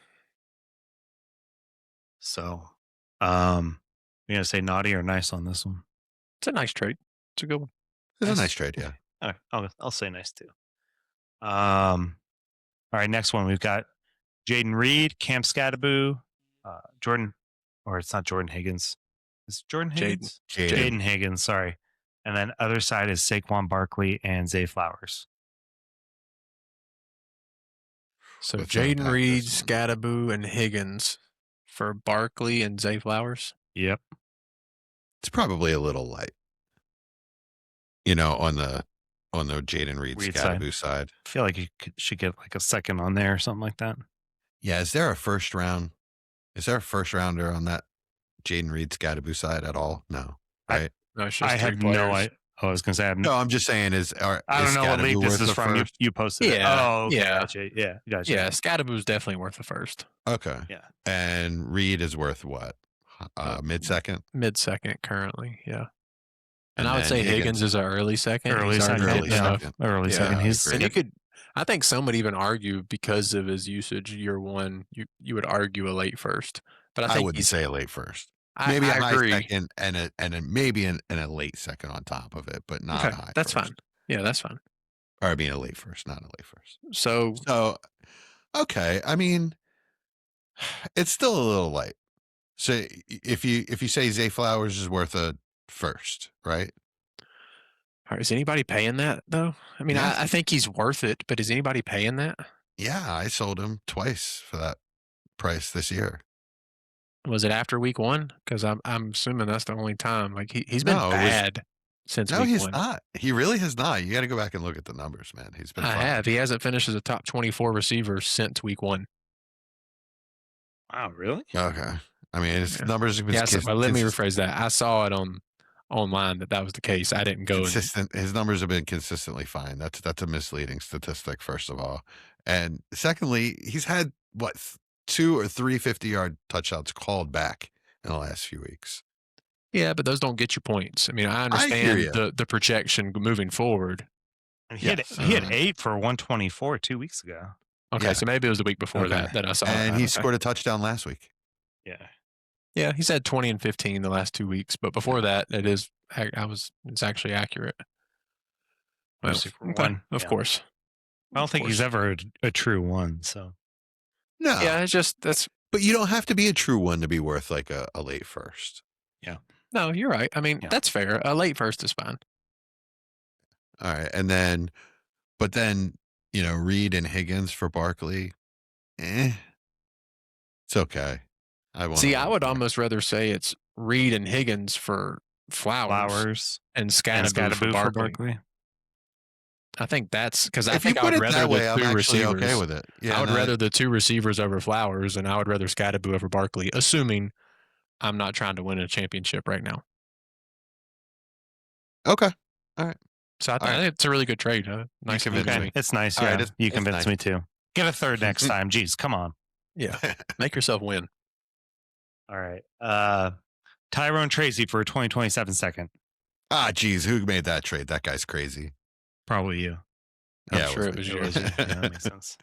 So, you're gonna say naughty or nice on this one? It's a nice trade. It's a good one. It's a Nice. nice trade, yeah. All right, I'll say nice too. All right, next one we've got Jaden Reed, Cam Scattaboo, Jordan, or it's not Jordan Higgins. It's Jordan Higgins. Jaden Higgins, sorry. And then other side is Saquon Barkley and Zay Flowers. So Let's Jaden unpack Reed, this one. Scattaboo, and Higgins for Barkley and Zay Flowers. Yep. It's probably a little light. On the Jaden Reed Reed Scattaboo side. I feel like you should get like a second on there or something like that. Yeah, is there a first rounder on that Jaden Reed Scattaboo side at all? No. Right? No, it's just I three have players. no idea. I was going to say, I have No, I'm just saying I don't know what Scattaboo league this worth is the from. first? You posted it. Yeah, Oh, okay, yeah. Gotcha. Yeah. Gotcha. Yeah, Scattaboo's definitely worth the first. Okay. Yeah. And Reed is worth what? Mid-second? Mid-second currently, yeah. And And I would then say Higgins. Higgins is an early second. Early He's already second. getting Yeah. enough. Early Yeah, second. I He's agree. And I think some would even argue because of his usage year one, you would argue a late first. But I I think wouldn't say a late first. I Maybe a high agree. second and maybe in a late second on top of it, but not Okay, a high that's first. fine. Yeah, that's fine. Or I mean a late first, not a late first. So So, okay. I mean, it's still a little light. So if you say Zay Flowers is worth a first, right? Is anybody paying that though? I mean, Yeah. I think he's worth it, but is anybody paying that? Yeah, I sold him twice for that price this year. Was it after week 1? Because I'm assuming that's the only time. Like he's been No, it was- bad since No, week he's 1. not. He really has not. You got to go back and look at the numbers, man. He's been I fine. have. He hasn't finished as a top 24 receiver since week 1. Wow, really? Okay. I mean, his Yeah. numbers have been Yeah, so, let me rephrase that. I saw it online that was the case. I didn't go and consistent. His numbers have been consistently fine. That's a misleading statistic, first of all. And secondly, he's had, 2 or 3 50-yard touchdowns called back in the last few weeks. yeah, but those don't get you points. I mean, I I hear understand ya. the projection moving forward. And Yes. he had 8 for 124 2 weeks ago. Okay, Yeah. so maybe it was the week before Okay. that I saw And that. he Okay. scored a touchdown last week. Yeah. Yeah, he's had 20 and 15 the last 2 weeks, but before that, it's actually accurate. Well, Super okay, one. of Yeah. course. I don't think he's course. ever a true one. So No. Yeah, it's just But you don't have to be a true one to be worth like a late first. no, you're right. I mean, Yeah. that's fair. A late first is fine. All right. But then, Reed and Higgins for Barkley. It's okay. See, I would almost rather say it's Reed and Higgins for Flowers and and Scadaboo for Barkley. I think that's because I If you think I put would it rather that way, the I'm 2 actually receivers. okay with it. Yeah, I would no, rather the 2 receivers over Flowers, and I would rather Scadaboo over Barkley, assuming I'm not trying to win a championship right now. Okay. So I All right. think it's a really good trade. Nice convinced convince me. me. It's nice. All Yeah, right, you it's convinced nice. me too. Get a third next time. Jeez, come on. Yeah, make yourself win. All right. Tyrone Tracy for 2027 second. Geez, who made that trade? That guy's crazy. Probably you. I'm Yeah, sure it was me. you. Yeah, that makes sense.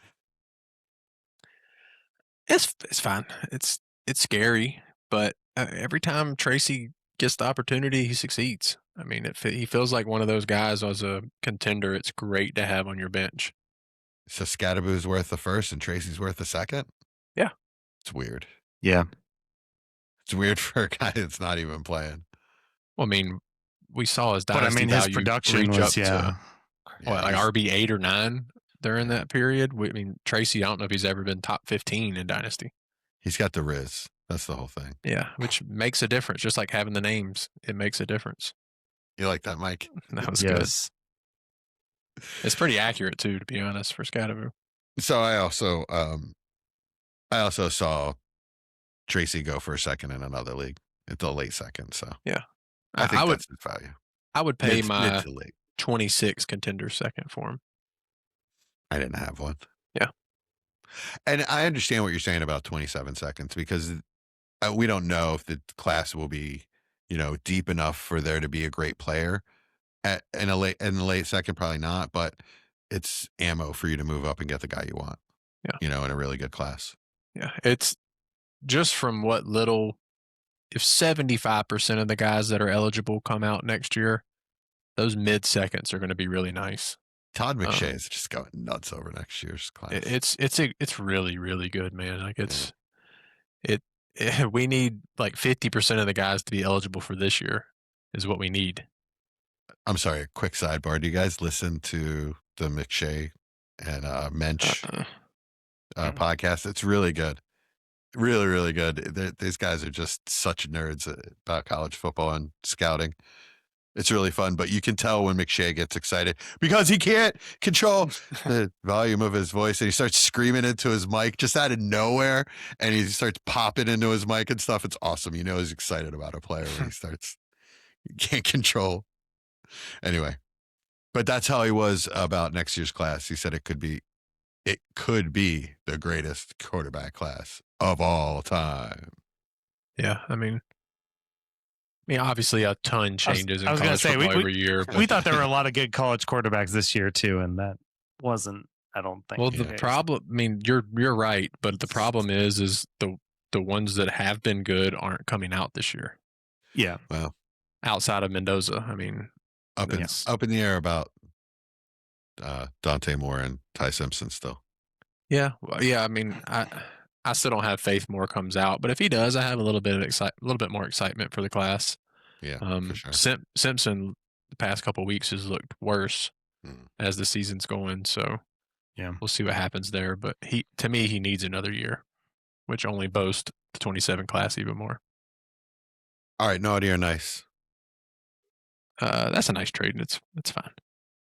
It's fine. It's scary, but every time Tracy gets the opportunity, he succeeds. I mean, he feels like one of those guys as a contender. It's great to have on your bench. So Scadaboo's worth the first and Tracy's worth the second? Yeah. It's weird. Yeah. It's weird for a guy that's not even playing. Well, I mean, we saw his But I dynasty mean, his value production reach was, up to like he's- RB 8 or 9 during that period. I mean, Tracy, I don't know if he's ever been top 15 in dynasty. He's got the Riz. That's the whole thing. Yeah, which makes a difference. Just like having the names, it makes a difference. You like that, Mike? That was good. Yes. It's pretty accurate too, to be honest, for Scadaboo. So I also saw Tracy go for a second in another league at the late second. So I think would that's his value. I would pay Mid my to late. 26 contender second for him. I didn't have one. Yeah. And I understand what you're saying about 27 seconds because we don't know if the class will be, deep enough for there to be a great player in the late second, probably not, but it's ammo for you to move up and get the guy you want. Yeah. In a really good class. Yeah, it's just from what little. If 75% of the guys that are eligible come out next year, those mid seconds are going to be really nice. Todd McShay is just going nuts over next year's class. It's really, really good, man. Like we need like 50% of the guys to be eligible for this year is what we need. I'm sorry, a quick sidebar. Do you guys listen to the McShay and Mensch podcast? It's really good. Really, really good. These guys are just such nerds about college football and scouting. It's really fun, but you can tell when McShay gets excited because he can't control the volume of his voice and he starts screaming into his mic just out of nowhere and he starts popping into his mic and stuff. It's awesome. He's excited about a player when he can't control. Anyway, but that's how he was about next year's class. He said it could be the greatest quarterback class of all time. Yeah, I mean, obviously a ton changes in I was gonna college say, football every year. But We thought there were a lot of good college quarterbacks this year too, and that wasn't. I don't think. well, the the case. problem. I mean, you're right, but the problem is the ones that have been good aren't coming out this year. Yeah. Well, outside of Mendoza, I mean, up in the air about Dante Moore and Ty Simpson still. yeah. I mean, I still don't have faith Moore comes out, but if he does, I have a little bit more excitement for the class. Yeah, for sure. Simpson the past couple of weeks has looked worse Hmm. as the season's going. So Yeah. we'll see what happens there. But to me, he needs another year, which only boasts the 27 class even more. All right, naughty or nice? That's a nice trade, and it's fine.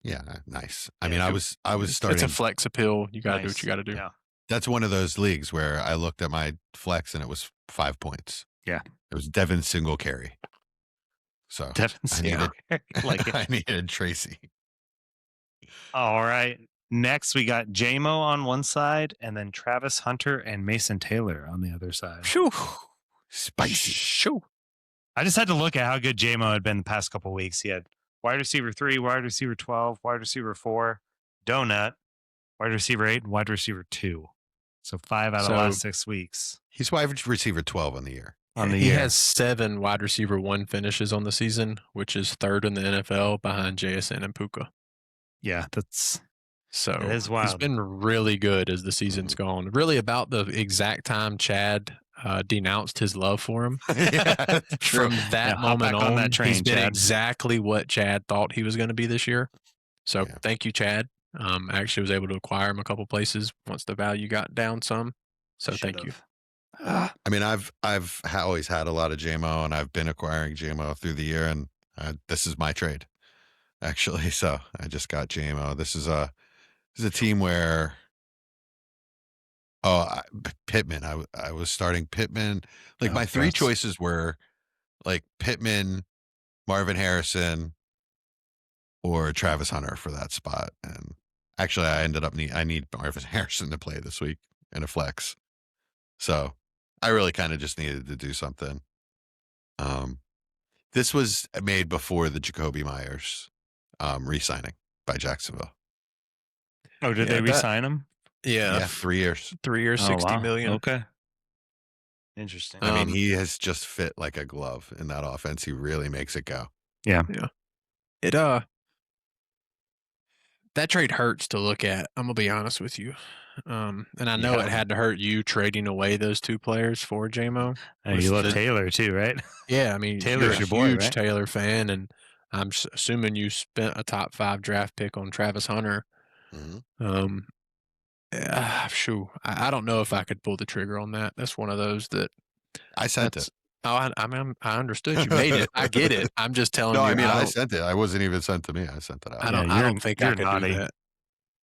Yeah, nice. I Yeah, mean, I was starting. It's a flex appeal. You got to do what Nice. you got to do. Yeah. That's one of those leagues where I looked at my flex and it was 5 points. Yeah. It was Devin Singletary. So Devin I needed, like it. I needed Tracy. All right. Next, we got JMO on one side, and then Travis Hunter and Mason Taylor on the other side. Phew. Spicy. Shoo. I just had to look at how good JMO had been the past couple of weeks. He had wide receiver 3, wide receiver 12, wide receiver 4, donut, wide receiver 8, and wide receiver 2. So 5 out of the last 6 weeks. He's wide receiver 12 on the year. He has 7 wide receiver 1 finishes on the season, which is 3rd in the NFL behind JSN and Puka. Yeah, that's So it is wild. he's been really good as the season's gone. Really about the exact time Chad denounced his love for him. Yeah, From that hop moment back on that train, he's been Chad. exactly what Chad thought he was going to be this year. So Yeah. thank you, Chad. I actually was able to acquire him a couple places once the value got down some. So thank you. I mean, I've always had a lot of JMO, and I've been acquiring JMO through the year, and this is my trade, actually. So I just got JMO. This is a team where, Pittman. I was starting Pittman. Like my 3 choices were like Pittman, Marvin Harrison, or Travis Hunter for that spot. And actually, I ended up I need Marvin Harrison to play this week in a flex. So I really kind of just needed to do something. This was made before the Jacoby Myers re-signing by Jacksonville. Oh, did they re-sign him? Yeah. 3 years. 3 years, 60 million. Okay. Interesting. I mean, he has just fit like a glove in that offense. He really makes it go. Yeah. It that trade hurts to look at. I'm gonna be honest with you. And I know it had to hurt you trading away those 2 players for JMO. You love Taylor too, right? Yeah, I mean, Taylor's you're your a boy, huge right? Taylor fan, and I'm assuming you spent a top 5 draft pick on Travis Hunter. Mm-hmm. I don't know if I could pull the trigger on that. That's one of those that I sent it. Oh, I understood you made it. I get it. I'm just telling you. No, I mean, I sent it. I wasn't even sent to me. I sent it out. I don't think I could naughty. do that.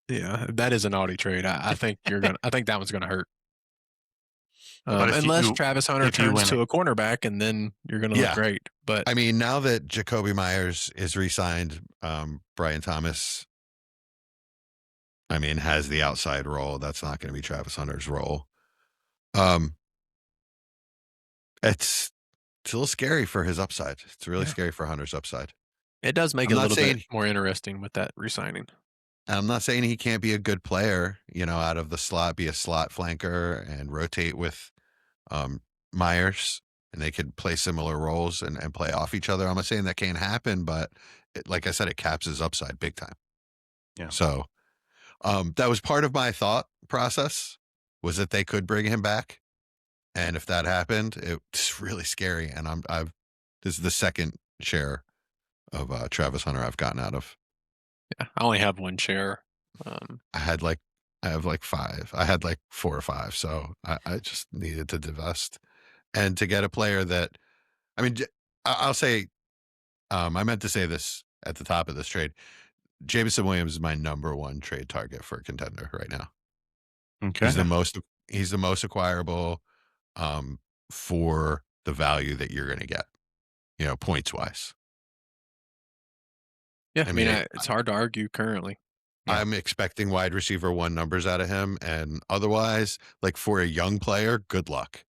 Yeah, that is a naughty trade. I think I think that one's gonna hurt. Unless Travis Hunter turns to a cornerback, and then you're gonna look great. But I mean, now that Jacoby Myers is re-signed, Brian Thomas, I mean, has the outside role. That's not going to be Travis Hunter's role. It's a little scary for his upside. It's really scary for Hunter's upside. It does make it a little bit more interesting with that re-signing. I'm not saying he can't be a good player, out of the slot, be a slot flanker and rotate with Myers, and they could play similar roles and play off each other. I'm not saying that can't happen, but like I said, it caps his upside big time. Yeah. So that was part of my thought process, was that they could bring him back. And if that happened, it's really scary. And this is the second share of Travis Hunter I've gotten out of. Yeah, I only have 1 share. I have like 5. I had like 4 or 5. So I just needed to divest and to get a player that, I mean, I'll say, I meant to say this at the top of this trade. Jameson Williams is my number 1 trade target for a contender right now. Okay. He's the most acquirable for the value that you're going to get, points wise. Yeah, I mean, it's hard to argue currently. I'm expecting wide receiver 1 numbers out of him, and otherwise, like for a young player, good luck.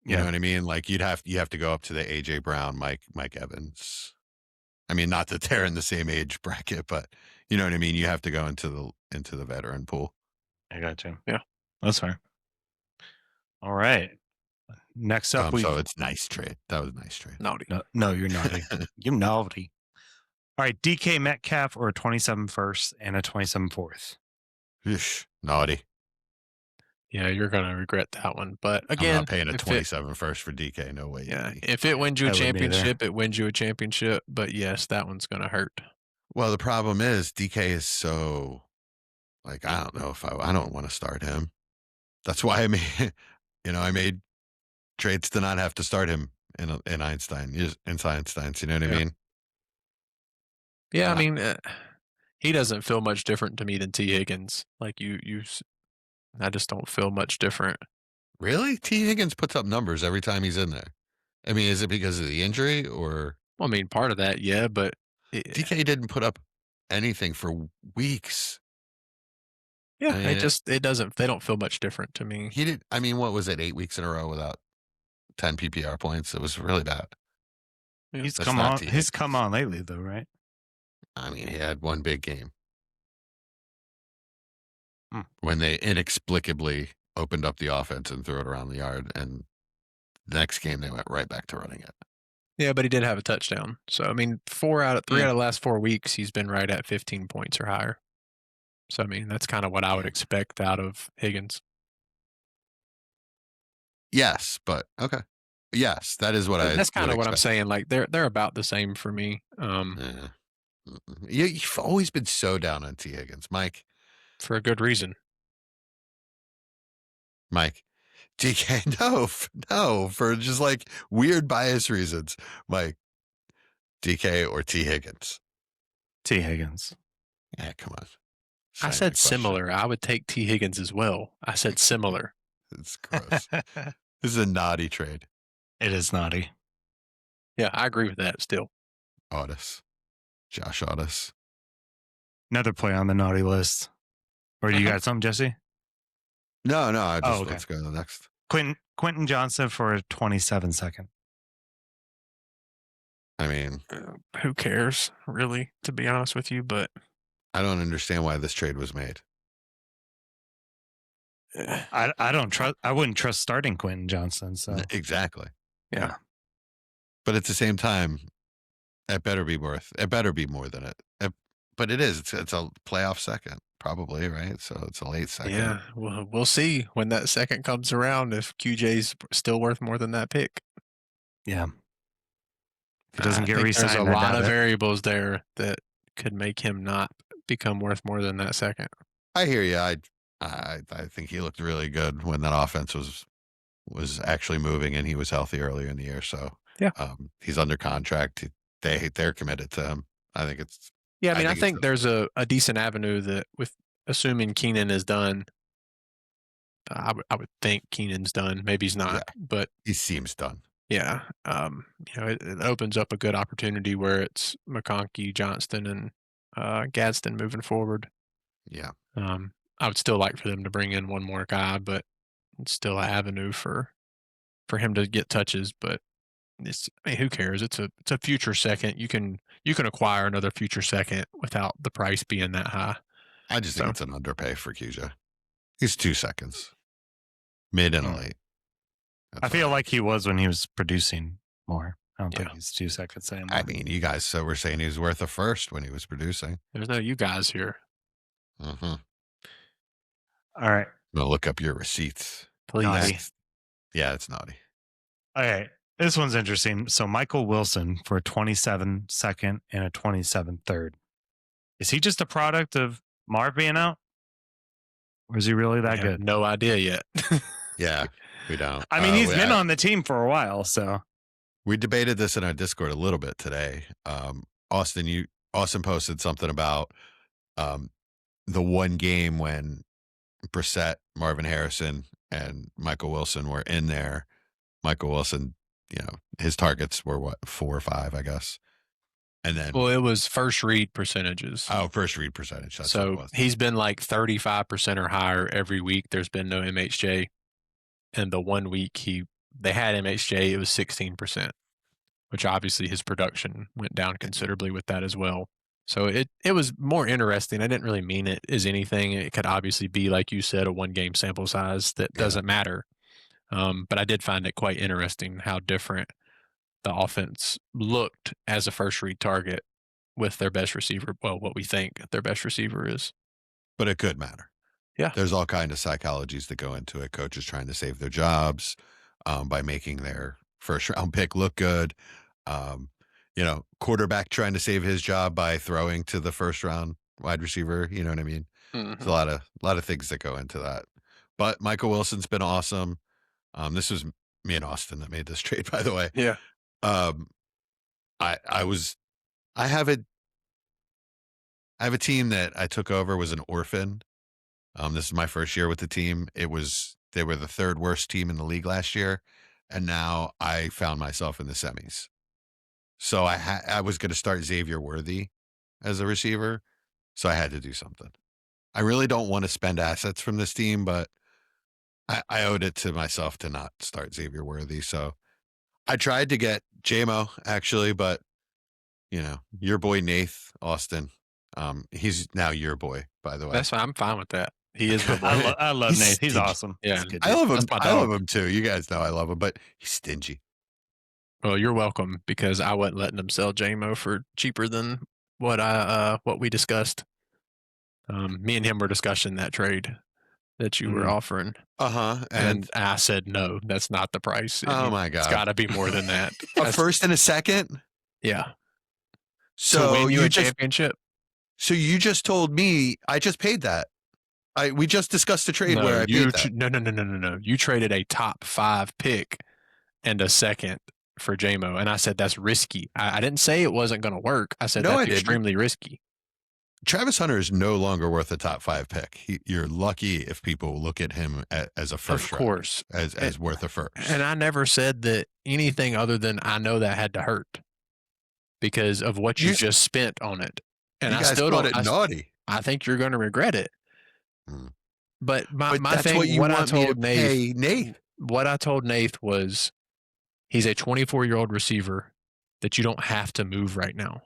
You know what I mean? Like you have to go up to the AJ Brown, Mike Evans. I mean, not that they're in the same age bracket, but you know what I mean? You have to go into the veteran pool. I got you. Yeah. That's fair. All right. Next up, so it's nice trade. That was a nice trade. Naughty. No, you're naughty. You're naughty. All right, DK Metcalf or a 27 first and a 27 fourth. Naughty. Yeah, you're gonna regret that one. But I'm again, not paying a if it, 27 first for DK. No way. yeah, Yanni. if it wins you a I wouldn't either. championship, it wins you a championship. But yes, that one's gonna hurt. Well, the problem is DK is so like I don't know if I don't want to start him. That's why I made I made trades to not have to start him in Einstein in Einstein's. You know what I Yeah. mean? Yeah, I Uh, mean, he doesn't feel much different to me than T. Higgins. Like I just don't feel much different. Really? T. Higgins puts up numbers every time he's in there. I mean, is it because of the injury or Well, I mean, part of that, yeah, but DK didn't put up anything for weeks? yeah, I mean, it doesn't. They don't feel much different to me. he did. I mean, what was it? 8 weeks in a row without 10 PPR points. It was really bad. He's That's come not on. T. He's come Higgins. on lately, though, right? I mean, he had one big game Hmm. when they inexplicably opened up the offense and threw it around the yard, and the next game they went right back to running it. Yeah, but he did have a touchdown. So I mean, 3 out of the last 4 weeks, he's been right at 15 points or higher. So I mean, that's kind of what I would expect out of Higgins. Yes, but okay. Yes, that is what That's kind of what I'm expect. saying. Like they're about the same for me. Yeah. You've always been so down on T. Higgins, Mike. For a good reason. Mike, DK, no, for just like weird bias reasons. Mike, DK or T. Higgins? T. Higgins. Yeah, come on. I Sign said the question. similar. I would take T. Higgins as well. I said similar. It's gross. This is a naughty trade. It is naughty. Yeah, I agree with that still. Josh Otis. Another play on the naughty list. Or you got something, Jesse? No, I just okay. let's go to the next. Quentin Johnson for a 27-second. I mean, Who cares, really, to be honest with you? But I don't understand why this trade was made. I don't trust. I wouldn't trust starting Quentin Johnson. So Exactly. yeah. But at the same time, it better be more than it. But it is. It's a playoff second, probably, right? So it's a late second. Yeah, we'll see when that second comes around if QJ's still worth more than that pick. yeah. If it doesn't get think re-signed, there's a I lot doubt of it. variables there that could make him not become worth more than that second. I hear you. I think he looked really good when that offense was actually moving and he was healthy earlier in the year. So yeah, he's under contract. They're committed to him. I think it's. Yeah, I mean, I think there's a decent avenue that with assuming Keenan is done. I would think Keenan's done. Maybe he's not, but he seems done. Yeah, it opens up a good opportunity where it's McConkey, Johnston, and Gadsden moving forward. Yeah. I would still like for them to bring in one more guy, but it's still an avenue for him to get touches. But who cares? It's a future second. You can acquire another future second without the price being that high. I just think it's an underpay for QJ. He's 2 seconds, mid and late. I feel like he was when he was producing more. I don't think he's 2 seconds anymore. I mean, you guys were saying he was worth a first when he was producing. There's no you guys here. Mm-hmm. All right. I'm going to look up your receipts. Please. Yeah, it's naughty. Okay. This one's interesting. So Michael Wilson for a 27-second and a 27-third. Is he just a product of Marv being out? Or is he really that good? No idea yet. Yeah, we don't. I mean, he's been on the team for a while, so. We debated this in our Discord a little bit today. Austin posted something about the one game when Brissett, Marvin Harrison, and Michael Wilson were in there. Michael Wilson, his targets were 4 or 5, I guess. And then, well, it was first read percentages. Oh, first read percentage. That's so what it was. He's been like 35% or higher every week. There's been no MHJ. And the 1 week they had MHJ, it was 16%, which obviously his production went down considerably with that as well. So it was more interesting. I didn't really mean it as anything. It could obviously be, like you said, a 1-game sample size that doesn't matter. But I did find it quite interesting how different the offense looked as a first read target with their best receiver. Well, what we think their best receiver is. But it could matter. Yeah. There's all kind of psychologies that go into it. Coaches trying to save their jobs by making their first round pick look good. Quarterback trying to save his job by throwing to the first round wide receiver. You know what I mean? There's a lot of things that go into that. But Michael Wilson's been awesome. This was me and Austin that made this trade, by the way. Yeah. I have a team that I took over, was an orphan. This is my first year with the team. They were the third worst team in the league last year, and now I found myself in the semis. So I was going to start Xavier Worthy as a receiver, so I had to do something. I really don't want to spend assets from this team, but I owed it to myself to not start Xavier Worthy. So I tried to get JMO actually, but your boy Nath Austin, he's now your boy, by the way. That's fine. I'm fine with that. He is the boy. I love Nate. He's awesome. Yeah. He's a good I dude. love him. That's my I love dog. him too. You guys know I love him, but he's stingy. Well, you're welcome, because I wasn't letting them sell JMO for cheaper than what we discussed. Me and him were discussing that trade that you were offering. And I said, no, that's not the price. oh my It's God, got to be more than that. a first and a second. Yeah. So win you a just championship? so you just told me I just paid that. We just discussed the trade where I paid that. No. You traded a top 5 pick and a second for JMO, and I said that's risky. I didn't say it wasn't going to work. I said No, I that's didn't. extremely risky. Travis Hunter is no longer worth a top 5 pick. You're lucky if people look at him as a first. Of course, round, as worth a first. And I never said that anything other than I know that had to hurt because of what you just spent on it. And you I guys still called don't. it naughty. I think you're going to regret it. But my That's thing, what you what I want me to told pay Nath, Nath. what I told Nath was, he's a 24-year-old receiver that you don't have to move right now.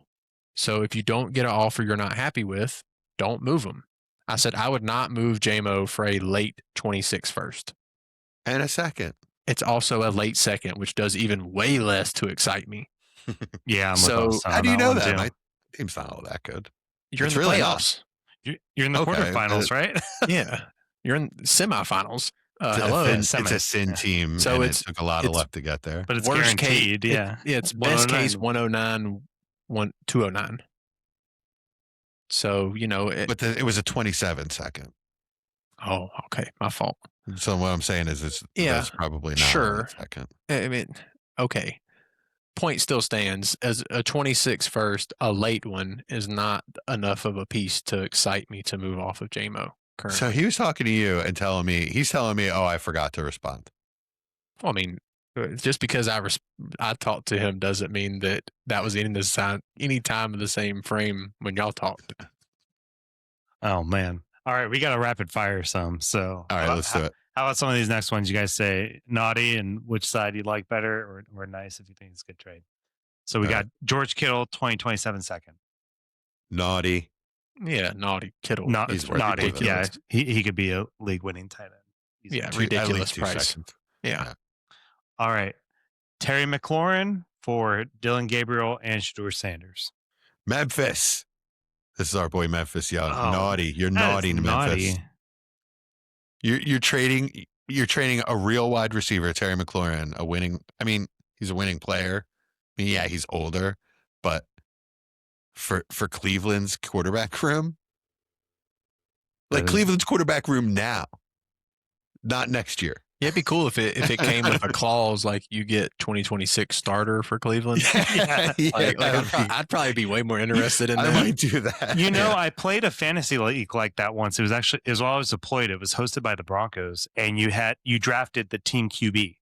So if you don't get an offer you're not happy with, don't move him. I said I would not move JMO for a late 26 first. And a second. It's also a late second, which does even way less to excite me. Yeah. I'm So, with Austin How on do you know one, that? too. My team's not all that good. You're It's in the really not. playoffs. You're in the Okay, quarterfinals, right? Yeah. You're in semifinals. It's Hello. a sin, Semis. it's a sin Yeah. team, So and it's- it took a lot of it's- luck to get there. But it's Worst case, guaranteed. Yeah. It's best case 109. 209. So, But it was a 27 second. oh, okay. My fault. So what I'm saying is that's probably not sure. a second. I mean, okay. Point still stands. As a 26 first, a late one is not enough of a piece to excite me to move off of JMO currently. So he was talking to you and he's telling me, oh, I forgot to respond. Well, I mean, just because I talked to him doesn't mean that was any time of the same frame when y'all talked. Oh man. All right, we got to rapid fire some. So All right, let's do it. How about some of these next ones? You guys say naughty and which side you like better, or nice if you think it's a good trade. So we All got George Kittle, 2027 second. Naughty. Yeah, naughty Kittle. Not He's naughty. Yeah, ridiculous. he could be a league winning tight end. Easily. Yeah, At ridiculous least 2 price. seconds. Yeah. All right, Terry McLaurin for Dylan Gabriel and Shador Sanders. Memphis. This is our boy Memphis Young. Oh, naughty. You're That naughty is to Memphis. naughty. You're trading a real wide receiver, Terry McLaurin, he's a winning player. I mean, yeah, he's older, but for Cleveland's quarterback room, like Cleveland's quarterback room now, not next year. Yeah, it'd be cool if it came with a clause like you get 2026 starter for Cleveland. Yeah, I'd probably be way more interested in I that. might do that. I played a fantasy league like that once. It was while I was deployed. It was hosted by the Broncos, and you drafted the team QB.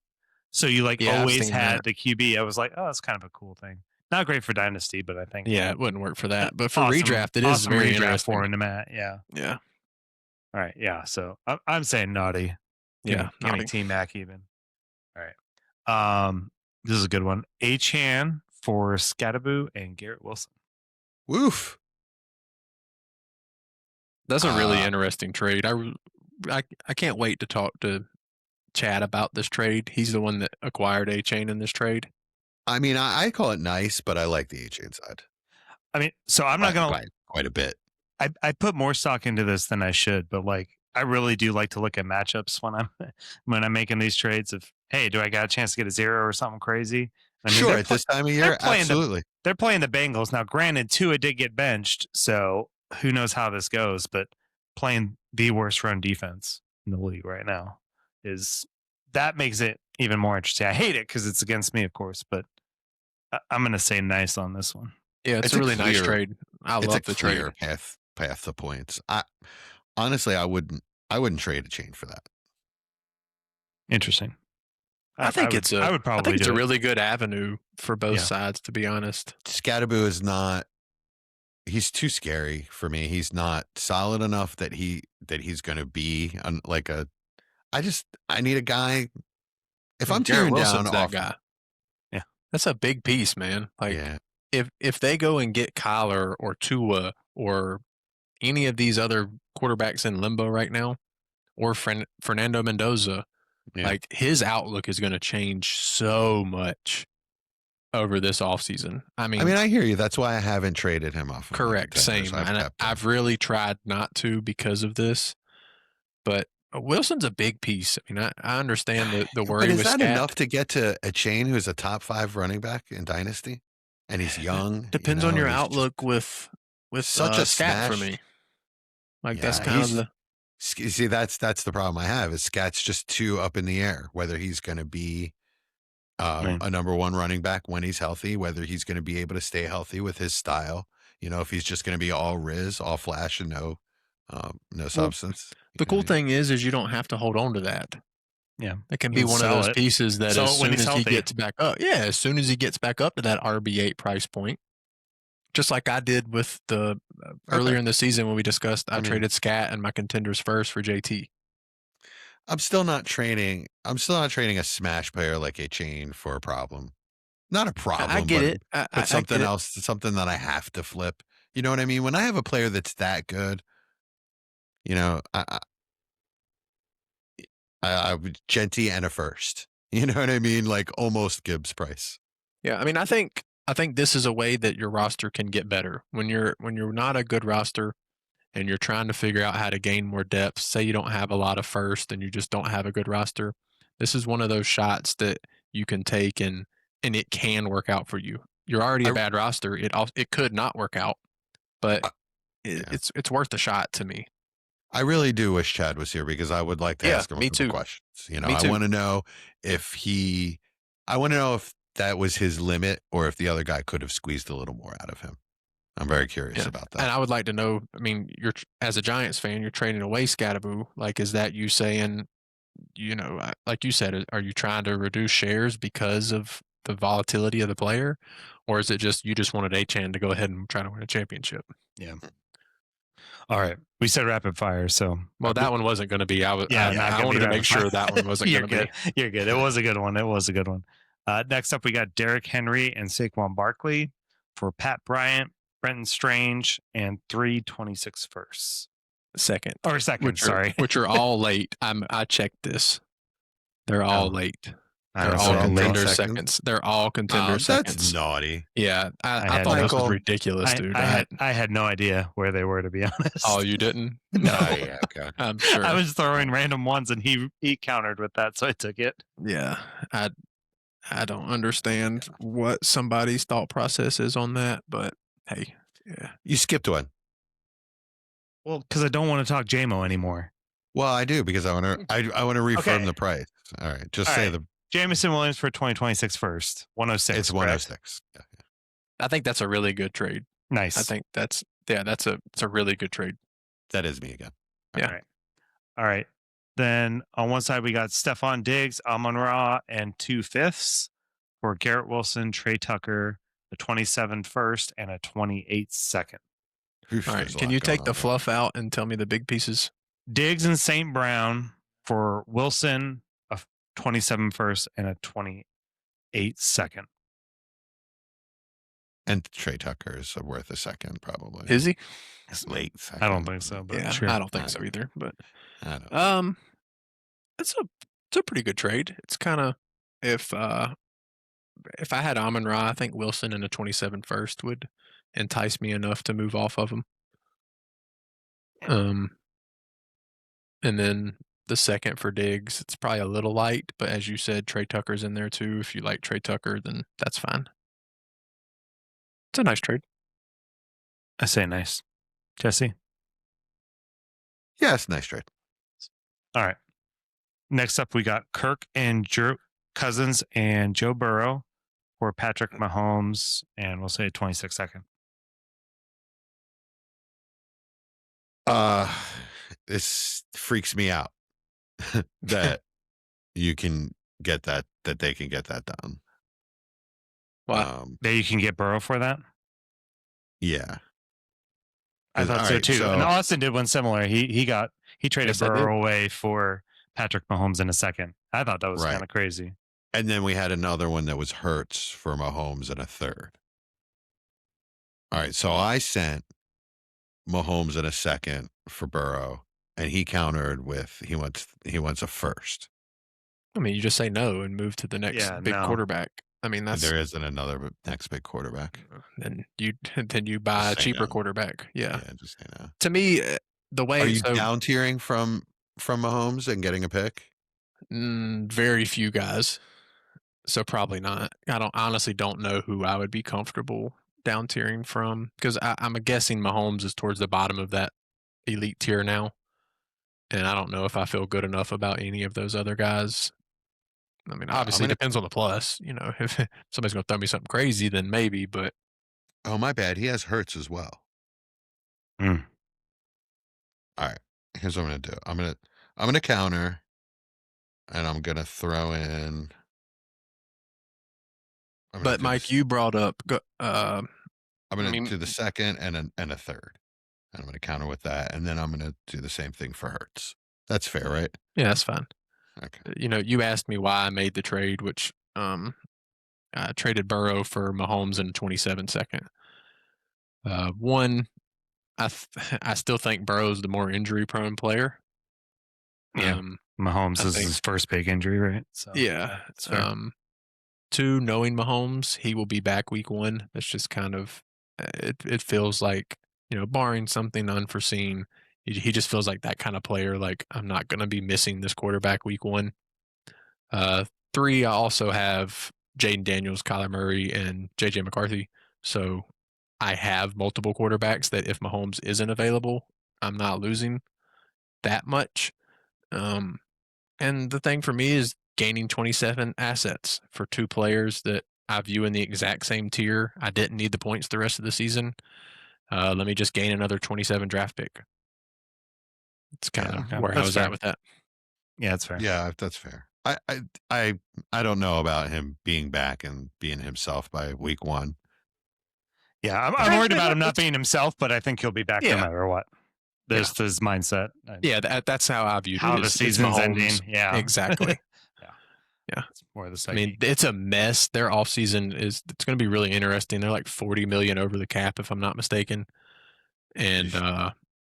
So you Yeah, I've always seen had that. the QB. I was like, oh, that's kind of a cool thing. Not great for Dynasty, but I think Yeah, it wouldn't work for that. But for awesome- redraft, it is awesome very redraft interesting. for him, Matt. Yeah. Yeah. All right. Yeah. So I'm saying naughty. Yeah. Give me naughty. Team Mac even. All right. This is a good one. Achan for Scattaboo and Garrett Wilson. Woof. That's a really Uh, interesting trade. I can't wait to talk to Chad about this trade. He's the one that acquired A-Chain in this trade. I mean, I call it nice, but I like the A-Chain side. I mean, so I'm not gonna. quite a bit. I put more stock into this than I should, but I really do like to look at matchups when I'm making these trades. Of hey, do I got a chance to get a 0 or something crazy? I mean, Sure, at this time of year, absolutely. They're playing the Bengals now. Granted, Tua did get benched, so who knows how this goes? But playing the worst run defense in the league right now that makes it even more interesting. I hate it because it's against me, of course, but I'm going to say nice on this one. Yeah, it's a really nice trade. I love the trade. Path to points. Honestly, I wouldn't trade a chain for that. Interesting. I think it's a really good avenue for both sides, to be honest. Scatterboo is not. He's too scary for me. He's not solid enough that he's going to be like a. I need a guy. If I'm tearing down that guy, yeah, that's a big piece, man. Like, if they go and get Kyler or Tua or any of these other quarterbacks in limbo right now, or Fernando Mendoza, like his outlook is going to change so much over this offseason. I mean, I hear you. That's why I haven't traded him off. Correct. Same. And I've really tried not to because of this, but Wilson's a big piece. I mean, I understand the worry. But is that enough to get to a chain who's a top 5 running back in Dynasty? And he's young. Depends on your outlook with such a scat for me. Like that's kind of the. See, that's the problem I have. Is Scat's just too up in the air whether he's going to be a number 1 running back when he's healthy, whether he's going to be able to stay healthy with his style. If he's just going to be all riz, all flash, and no substance. The cool thing is you don't have to hold on to that. Yeah, it can be one of those pieces that as soon as he gets back up, as soon as he gets back up to that RB8 price point, just like I did with the earlier in the season when we discussed, I traded Scat and my Contenders first for JT. I'm still not trading a smash player like a chain for a problem. Not a problem. I get it. But something else, something that I have to flip. You know what I mean? When I have a player that's that good, I would Genty and a first. You know what I mean? Like almost Gibbs price. Yeah, I mean, I think this is a way that your roster can get better. When you're not a good roster and you're trying to figure out how to gain more depth, say you don't have a lot of first and you just don't have a good roster, this is one of those shots that you can take and it can work out for you. You're already a bad roster. It could not work out, but it's worth a shot to me. I really do wish Chad was here because I would like to ask him a couple questions. I want to know if that was his limit or if the other guy could have squeezed a little more out of him. I'm very curious about that. And I would like to know, I mean, as a Giants fan, you're trading away Scatterboo. Like, is that you saying, like you said, are you trying to reduce shares because of the volatility of the player? Or is it just you just wanted Achane to go ahead and try to win a championship? Yeah. All right. We said rapid fire, so. Well, that one wasn't going to be. I wanted to make sure that one wasn't going to be. You're good. It was a good one. Next up, we got Derrick Henry and Saquon Barkley for Pat Bryant, Brenton Strange, and 326 firsts. Second, sorry. Which are all late. I checked this. They're all late. They're all contender seconds. They're all contender seconds. That's naughty. Yeah, I thought this was ridiculous, dude. I had no idea where they were, to be honest. Oh, you didn't? No. Yeah, okay. I'm sure. I was throwing random ones, and he countered with that, so I took it. Yeah, I don't understand what somebody's thought process is on that, but hey, yeah. You skipped one. Well, because I don't want to talk JMO anymore. Well, I do because I want to reaffirm the price. All right, say the Jameson Williams for 2026 first, 106. It's 106. Yeah. I think that's a really good trade. Nice. I think it's a really good trade. That is me again. Yeah. All right. Then on one side we got Stephon Diggs, Amon-Ra, and 2 fifths for Garrett Wilson, Trey Tucker, a 27 first, and a 28 second. All right. Can you take the fluff out and tell me the big pieces? Diggs and St. Brown for Wilson, a 27 first and a 28 second. And Trey Tucker is worth a second, probably. Is he? It's late second. I don't think so. But yeah, sure. I don't think so either. But I don't. It's a pretty good trade. It's kind of if I had Amon-Ra, I think Wilson and a 27 first would entice me enough to move off of him. And then the second for Diggs, it's probably a little light, but as you said, Trey Tucker's in there too. If you like Trey Tucker, then that's fine. It's a nice trade. I say nice. Jesse? Yeah, it's a nice trade. All right. Next up, we got Kirk and Cousins and Joe Burrow for Patrick Mahomes, and we'll say 26 second. This freaks me out that you can get that they can get that done. Wow. That you can get Burrow for that? Yeah. I thought All so right, too. so- And Austin did one similar. He traded Yes, I did. Burrow away for Patrick Mahomes in a second. I thought that was Right. kind of crazy. And then we had another one that was Hurts for Mahomes in a third. All right, so I sent Mahomes in a second for Burrow, and he countered with he wants a first. I mean, you just say no and move to the next Yeah, big no. quarterback. I mean, that's There isn't another next big quarterback. then you buy a Just say cheaper no. quarterback. Yeah. Just say no. To me, the way Are you so down tiering from Mahomes and getting a pick? very few guys, so probably not. I honestly don't know who I would be comfortable down tiering from because I'm guessing Mahomes is towards the bottom of that elite tier now, and I don't know if I feel good enough about any of those other guys. I mean, obviously, it depends on the plus. You know, if somebody's going to throw me something crazy, then maybe. But Oh, my bad. He has Hurts as well. Mm. All right. Here's what I'm gonna do. I'm gonna counter, and I'm gonna throw in. but Mike, you brought up I'm gonna I mean- do the second and a third, and I'm gonna counter with that, and then I'm gonna do the same thing for Hurts. That's fair, right? yeah, that's fine. Okay. You know, you asked me why I made the trade, which I traded Burrow for Mahomes in a 27 second. One, I still think Burrow's the more injury prone player. Yeah. Mahomes I is think- his first big injury, right? So Yeah. it's fair. Two, knowing Mahomes, he will be back week 1. That's just kind of it feels like, you know, barring something unforeseen, he just feels like that kind of player. Like, I'm not going to be missing this quarterback week 1. 3, I also have Jaden Daniels, Kyler Murray, and JJ McCarthy. So I have multiple quarterbacks that if Mahomes isn't available, I'm not losing that much. And the thing for me is gaining 27 assets for 2 players that I view in the exact same tier. I didn't need the points the rest of the season. Let me just gain another 27 draft pick. It's kind of okay. where I That's was fair. at with that. Yeah, it's fair. Yeah, that's fair. I don't know about him being back and being himself by week 1. Yeah, I'm worried about him not being himself, but I think he'll be back no Yeah. matter what. There's his mindset. Yeah, that's how I viewed How it. the It's season's Mahomes. ending. Yeah. Exactly. Yeah. It's more the I psyche. mean, it's a mess. Their offseason it's going to be really interesting. They're like 40 million over the cap, if I'm not mistaken. And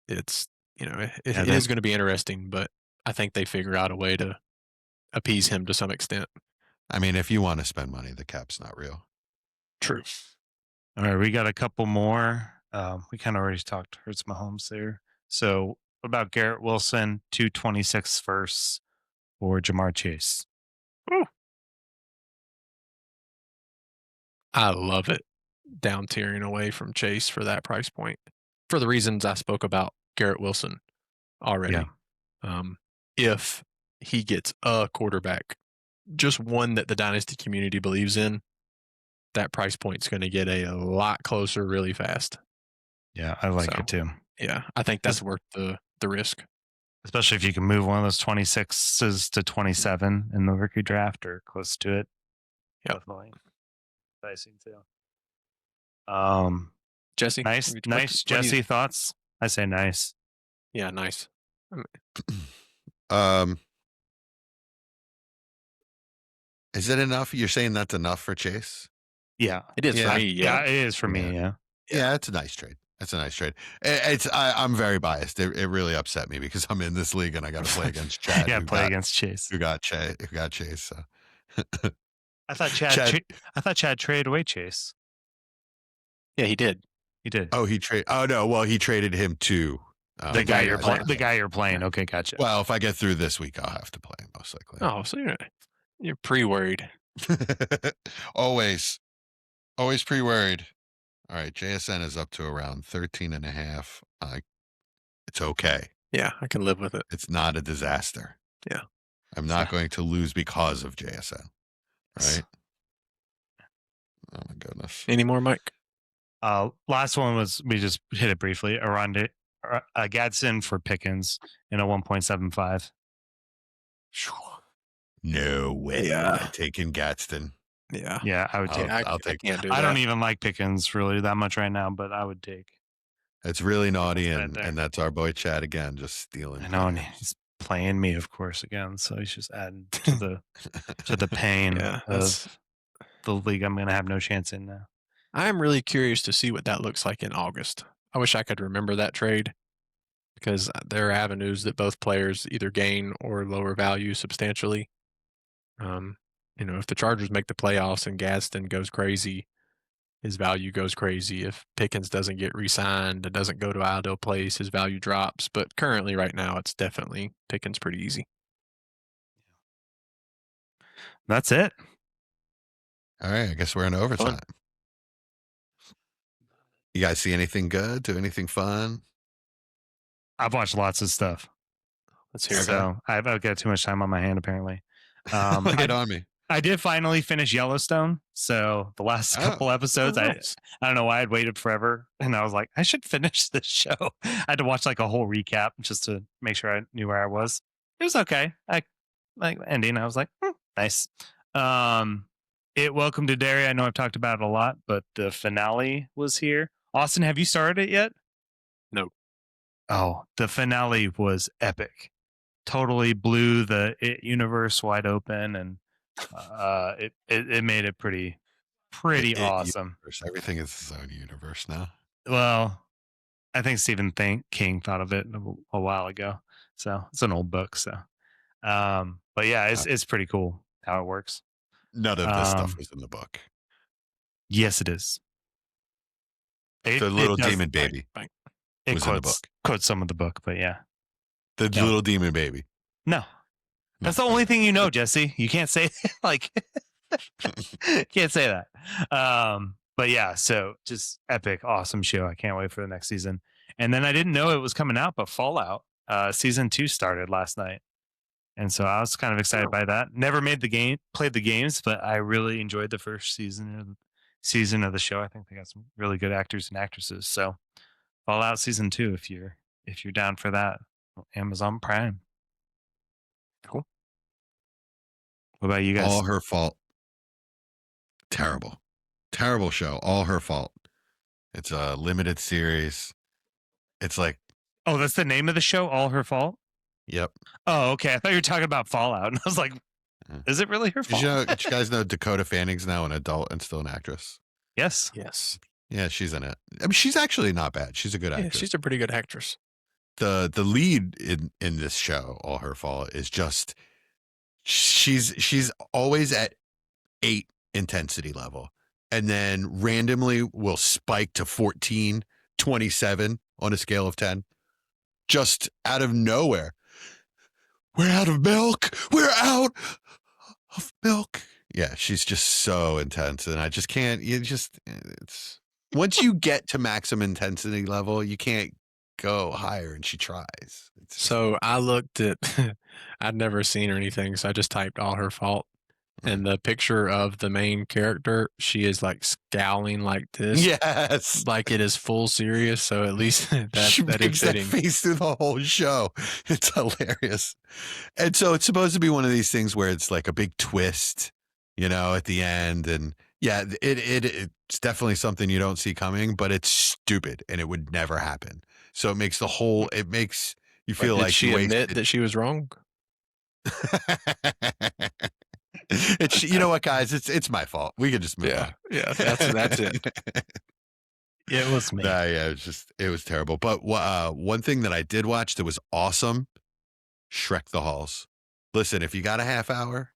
it's, you know, it is going to be interesting, but I think they figure out a way to appease him to some extent. I mean, if you want to spend money, the cap's not real. True. All right, we got a couple more. We kind of already talked Hurts Mahomes there. So what about Garrett Wilson, 226 firsts for Jamar Chase? I love it. Down tiering away from Chase for that price point for the reasons I spoke about Garrett Wilson already. If he gets a quarterback, just one that the Dynasty community believes in, that price point's going to get a lot closer really fast. Yeah, I like So, it too. Yeah, I think that's worth the risk. Especially if you can move one of those 26s to 27 in the rookie draft or close to it. Yep. Definitely. Pricing too. Jesse? Nice, what nice. do you- Jesse, thoughts? I say nice. Yeah, nice. Is it enough? You're saying that's enough for Chase? Yeah. It is Yeah. for me, Yeah, yeah. it is for me. Yeah. Yeah, it's a nice trade. That's a nice trade. I'm very biased. It really upset me because I'm in this league and I got to play against Chad. Yeah, who play got- against Chase. Who got Chase? So. I thought Chad traded away Chase. Yeah, he did. He did. Oh, he traded. Oh no, well he traded him to The guy you're playing. playing. The guy you're playing. Okay, gotcha. Well, if I get through this week, I'll have to play most likely. Oh, so you're pre-worried. Always pre-worried. All right, JSN is up to around 13.5. It's okay. Yeah, I can live with it. It's not a disaster. Yeah. I'm not going to lose because of JSN. Right? Oh my goodness. Any more, Mike? Last one was, we just hit it briefly. Gadsden for Pickens in a 1.75. No way. Yeah. I'm taking Gadsden. Yeah. Yeah, I would take. I'll take. I can't do I that. don't even like Pickens really that much right now, but I would take. It's really naughty, Right and there. that's our boy Chad again, just stealing. I know, and players. he's playing me, of course, again. So he's just adding to the pain Yeah, of the league. I'm gonna have no chance in now. I'm really curious to see what that looks like in August. I wish I could remember that trade because there are avenues that both players either gain or lower value substantially. If the Chargers make the playoffs and Gadsden goes crazy, his value goes crazy. If Pickens doesn't get re-signed, it doesn't go to Aldo Place, his value drops. But currently, right now, it's definitely Pickens pretty easy. That's it. All right, I guess we're in overtime. You guys see anything good? Do anything fun? I've watched lots of stuff, Let's hear it. so I've got too much time on my hand apparently. I Right did, on me. I did finally finish Yellowstone. So the last couple episodes, I don't know why I'd waited forever, and I was like, I should finish this show. I had to watch like a whole recap just to make sure I knew where I was. It was okay. I like the ending. I was like, nice. Welcome to Derry. I know I've talked about it a lot, but the finale was here. Austin, have you started it yet? No. Oh, the finale was epic. Totally blew the universe wide open, and it made it pretty awesome. Universe. Everything is its own universe now. Well, I think Stephen King thought of it a while ago, so it's an old book. So, but yeah, it's pretty cool how it works. None of this stuff was in the book. Yes, it is. The little demon baby It was in the book. quotes some of the book, but yeah. The little demon baby. No. That's the only thing you know, Jesse. You can't say can't say that. But yeah, so just epic, awesome show. I can't wait for the next season. And then I didn't know it was coming out, but Fallout season 2 started last night. And so I was kind of excited by that. Never played the games, but I really enjoyed the first season of the show. I think they got some really good actors and actresses. So Fallout season 2, if you're down for that, Amazon Prime. Cool. What about you guys? All her fault. Terrible show. All her fault. It's a limited series. It's like, oh, that's the name of the show. All her fault. Yep. Oh, okay. I thought you were talking about Fallout, and I was like, is it really her fault? Did you guys know Dakota Fanning's now an adult and still an actress? Yes. Yeah, she's in it. I mean, she's actually not bad. She's a good actress. Yeah, she's a pretty good actress. The lead in this show, All Her Fault, is just she's always at 8 intensity level, and then randomly will spike to 14, 27 on a scale of 10, just out of nowhere. We're out of milk. We're out of milk. Yeah, she's just so intense, and I just can't. It's once you get to maximum intensity level, you can't go higher, and she tries. So I looked at, I'd never seen her anything, so I just typed All Her Fault. And the picture of the main character, she is like scowling like this. Yes. Like it is full serious. So at least she that makes is that fitting. face through the whole show. It's hilarious. And so it's supposed to be one of these things where it's like a big twist, at the end. And yeah, it's definitely something you don't see coming, but it's stupid and it would never happen. So it makes you feel Did like she admit that she was wrong? It's, you know what, guys, it's my fault. We can just move on. Yeah, that's it. It was me. Yeah, it was terrible. But one thing that I did watch that was awesome, Shrek the Halls. Listen, if you got a half hour,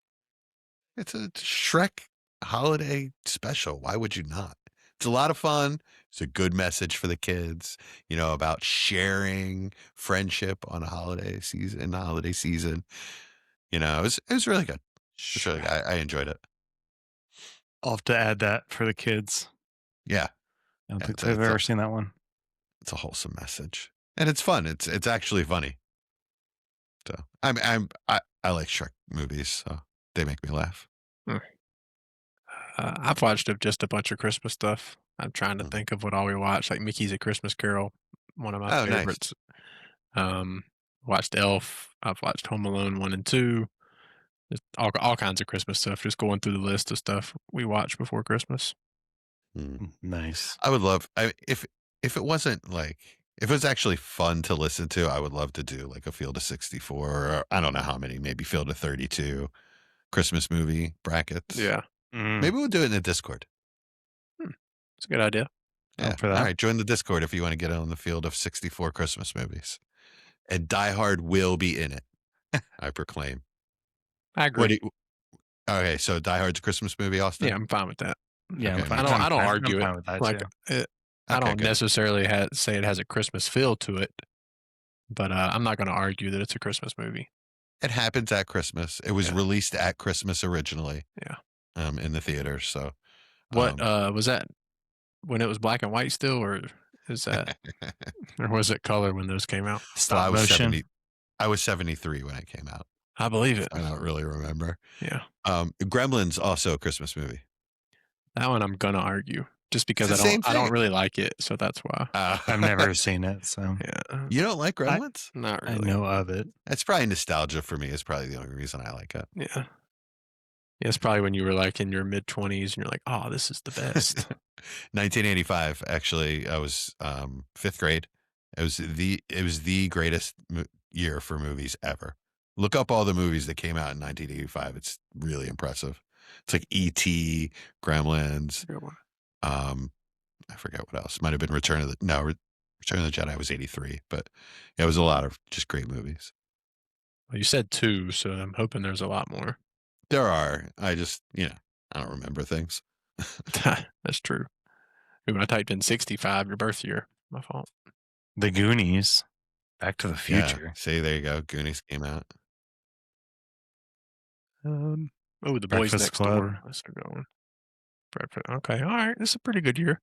it's a Shrek holiday special. Why would you not? It's a lot of fun. It's a good message for the kids, about sharing friendship on a holiday season. It was really good. It's really good. I enjoyed it. I'll have to add that for the kids. Yeah. I don't Yeah, think I've ever seen that one. It's a wholesome message, and it's fun. It's actually funny. So I like Shrek movies, so they make me laugh. I've watched just a bunch of Christmas stuff. I'm trying to think of what all we watched, like Mickey's A Christmas Carol, one of my Oh, nice. favorites. Watched Elf. I've watched Home Alone 1 and 2. Just all kinds of Christmas stuff. Just going through the list of stuff we watched before Christmas. Nice. I would love if it wasn't if it was actually fun to listen to, I would love to do like a Field of 64 or I don't know how many, maybe Field of 32 Christmas movie brackets. Yeah. Maybe we'll do it in the Discord. It's a good idea. Yeah. For that. All right. Join the Discord if you want to get on the Field of 64 Christmas movies. And Die Hard will be in it. I proclaim. I agree. Okay. So Die Hard's a Christmas movie, Austin? Yeah, I'm fine with that. Yeah, Okay. I'm fine. I don't argue I'm it. fine with that, Like too. I Okay, don't good. necessarily say it has a Christmas feel to it, but I'm not going to argue that it's a Christmas movie. It happens at Christmas. It was released at Christmas originally. Yeah. In the theaters. So what was that when it was black and white still, or is that or was it color when those came out? Stop motion. I was 73 when it came out. I believe it. I don't really remember. Yeah. Gremlins also a Christmas movie. That one I'm gonna argue just because It's the same I don't thing. really like it, so that's why. I've never seen it, so Yeah. You don't like Gremlins? Not I really. know of it. It's probably nostalgia for me. It's probably the only reason I like it. Yeah. Yeah, it's probably when you were like in your mid 20s and you're like, oh, this is the best. 1985. Actually, I was 5th grade. It was the greatest year for movies ever. Look up all the movies that came out in 1985. It's really impressive. It's like E.T., Gremlins. I forget what else. Might have been Return of the Jedi was 83, but it was a lot of just great movies. Well, you said 2, so I'm hoping there's a lot more. There are. I just, I don't remember things. That's true. Ooh, I typed in 65, your birth year. My fault. The Goonies, Back to the Future. Yeah. See, there you go. Goonies came out. The Boys Breakfast Next Club. Door. Let's go on. Okay, all right. This is a pretty good year.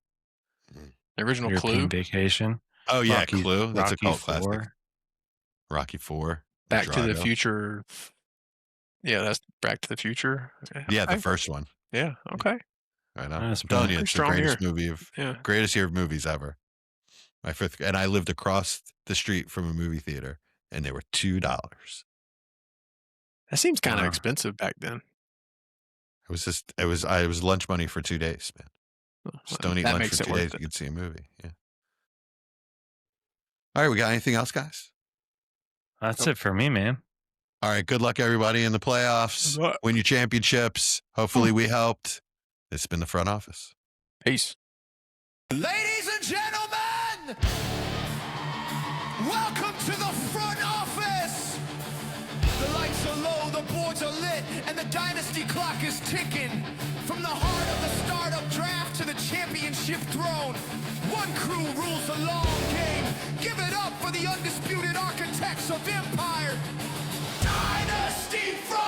The original European Clue. Vacation. Oh yeah, Rocky- Clue. That's Rocky a cult classic. 4. Rocky 4. Back to the Drago. Future. Yeah, that's Back to the Future. Okay. Yeah, the Okay. first one. Yeah, okay. Right on. That's I'm telling you, pretty it's the strong greatest Yeah. greatest year of movies ever. My 5th, and I lived across the street from a movie theater, and they were $2. That seems kind of Wow. expensive back then. It was lunch money for 2 days, man. Just don't eat That lunch makes for it 2 worth days. it. You could see a movie. Yeah. All right, we got anything else, guys? That's it for me, man. All right, good luck everybody in the playoffs. Good luck. Win your championships. Hopefully we helped. This has been the front office. Peace. Ladies and gentlemen, welcome to the front office. The lights are low, the boards are lit, and the dynasty clock is ticking. From the heart of the startup draft to the championship throne, one crew rules the long game. Give it up for the undisputed architects of empire, Dynasty front.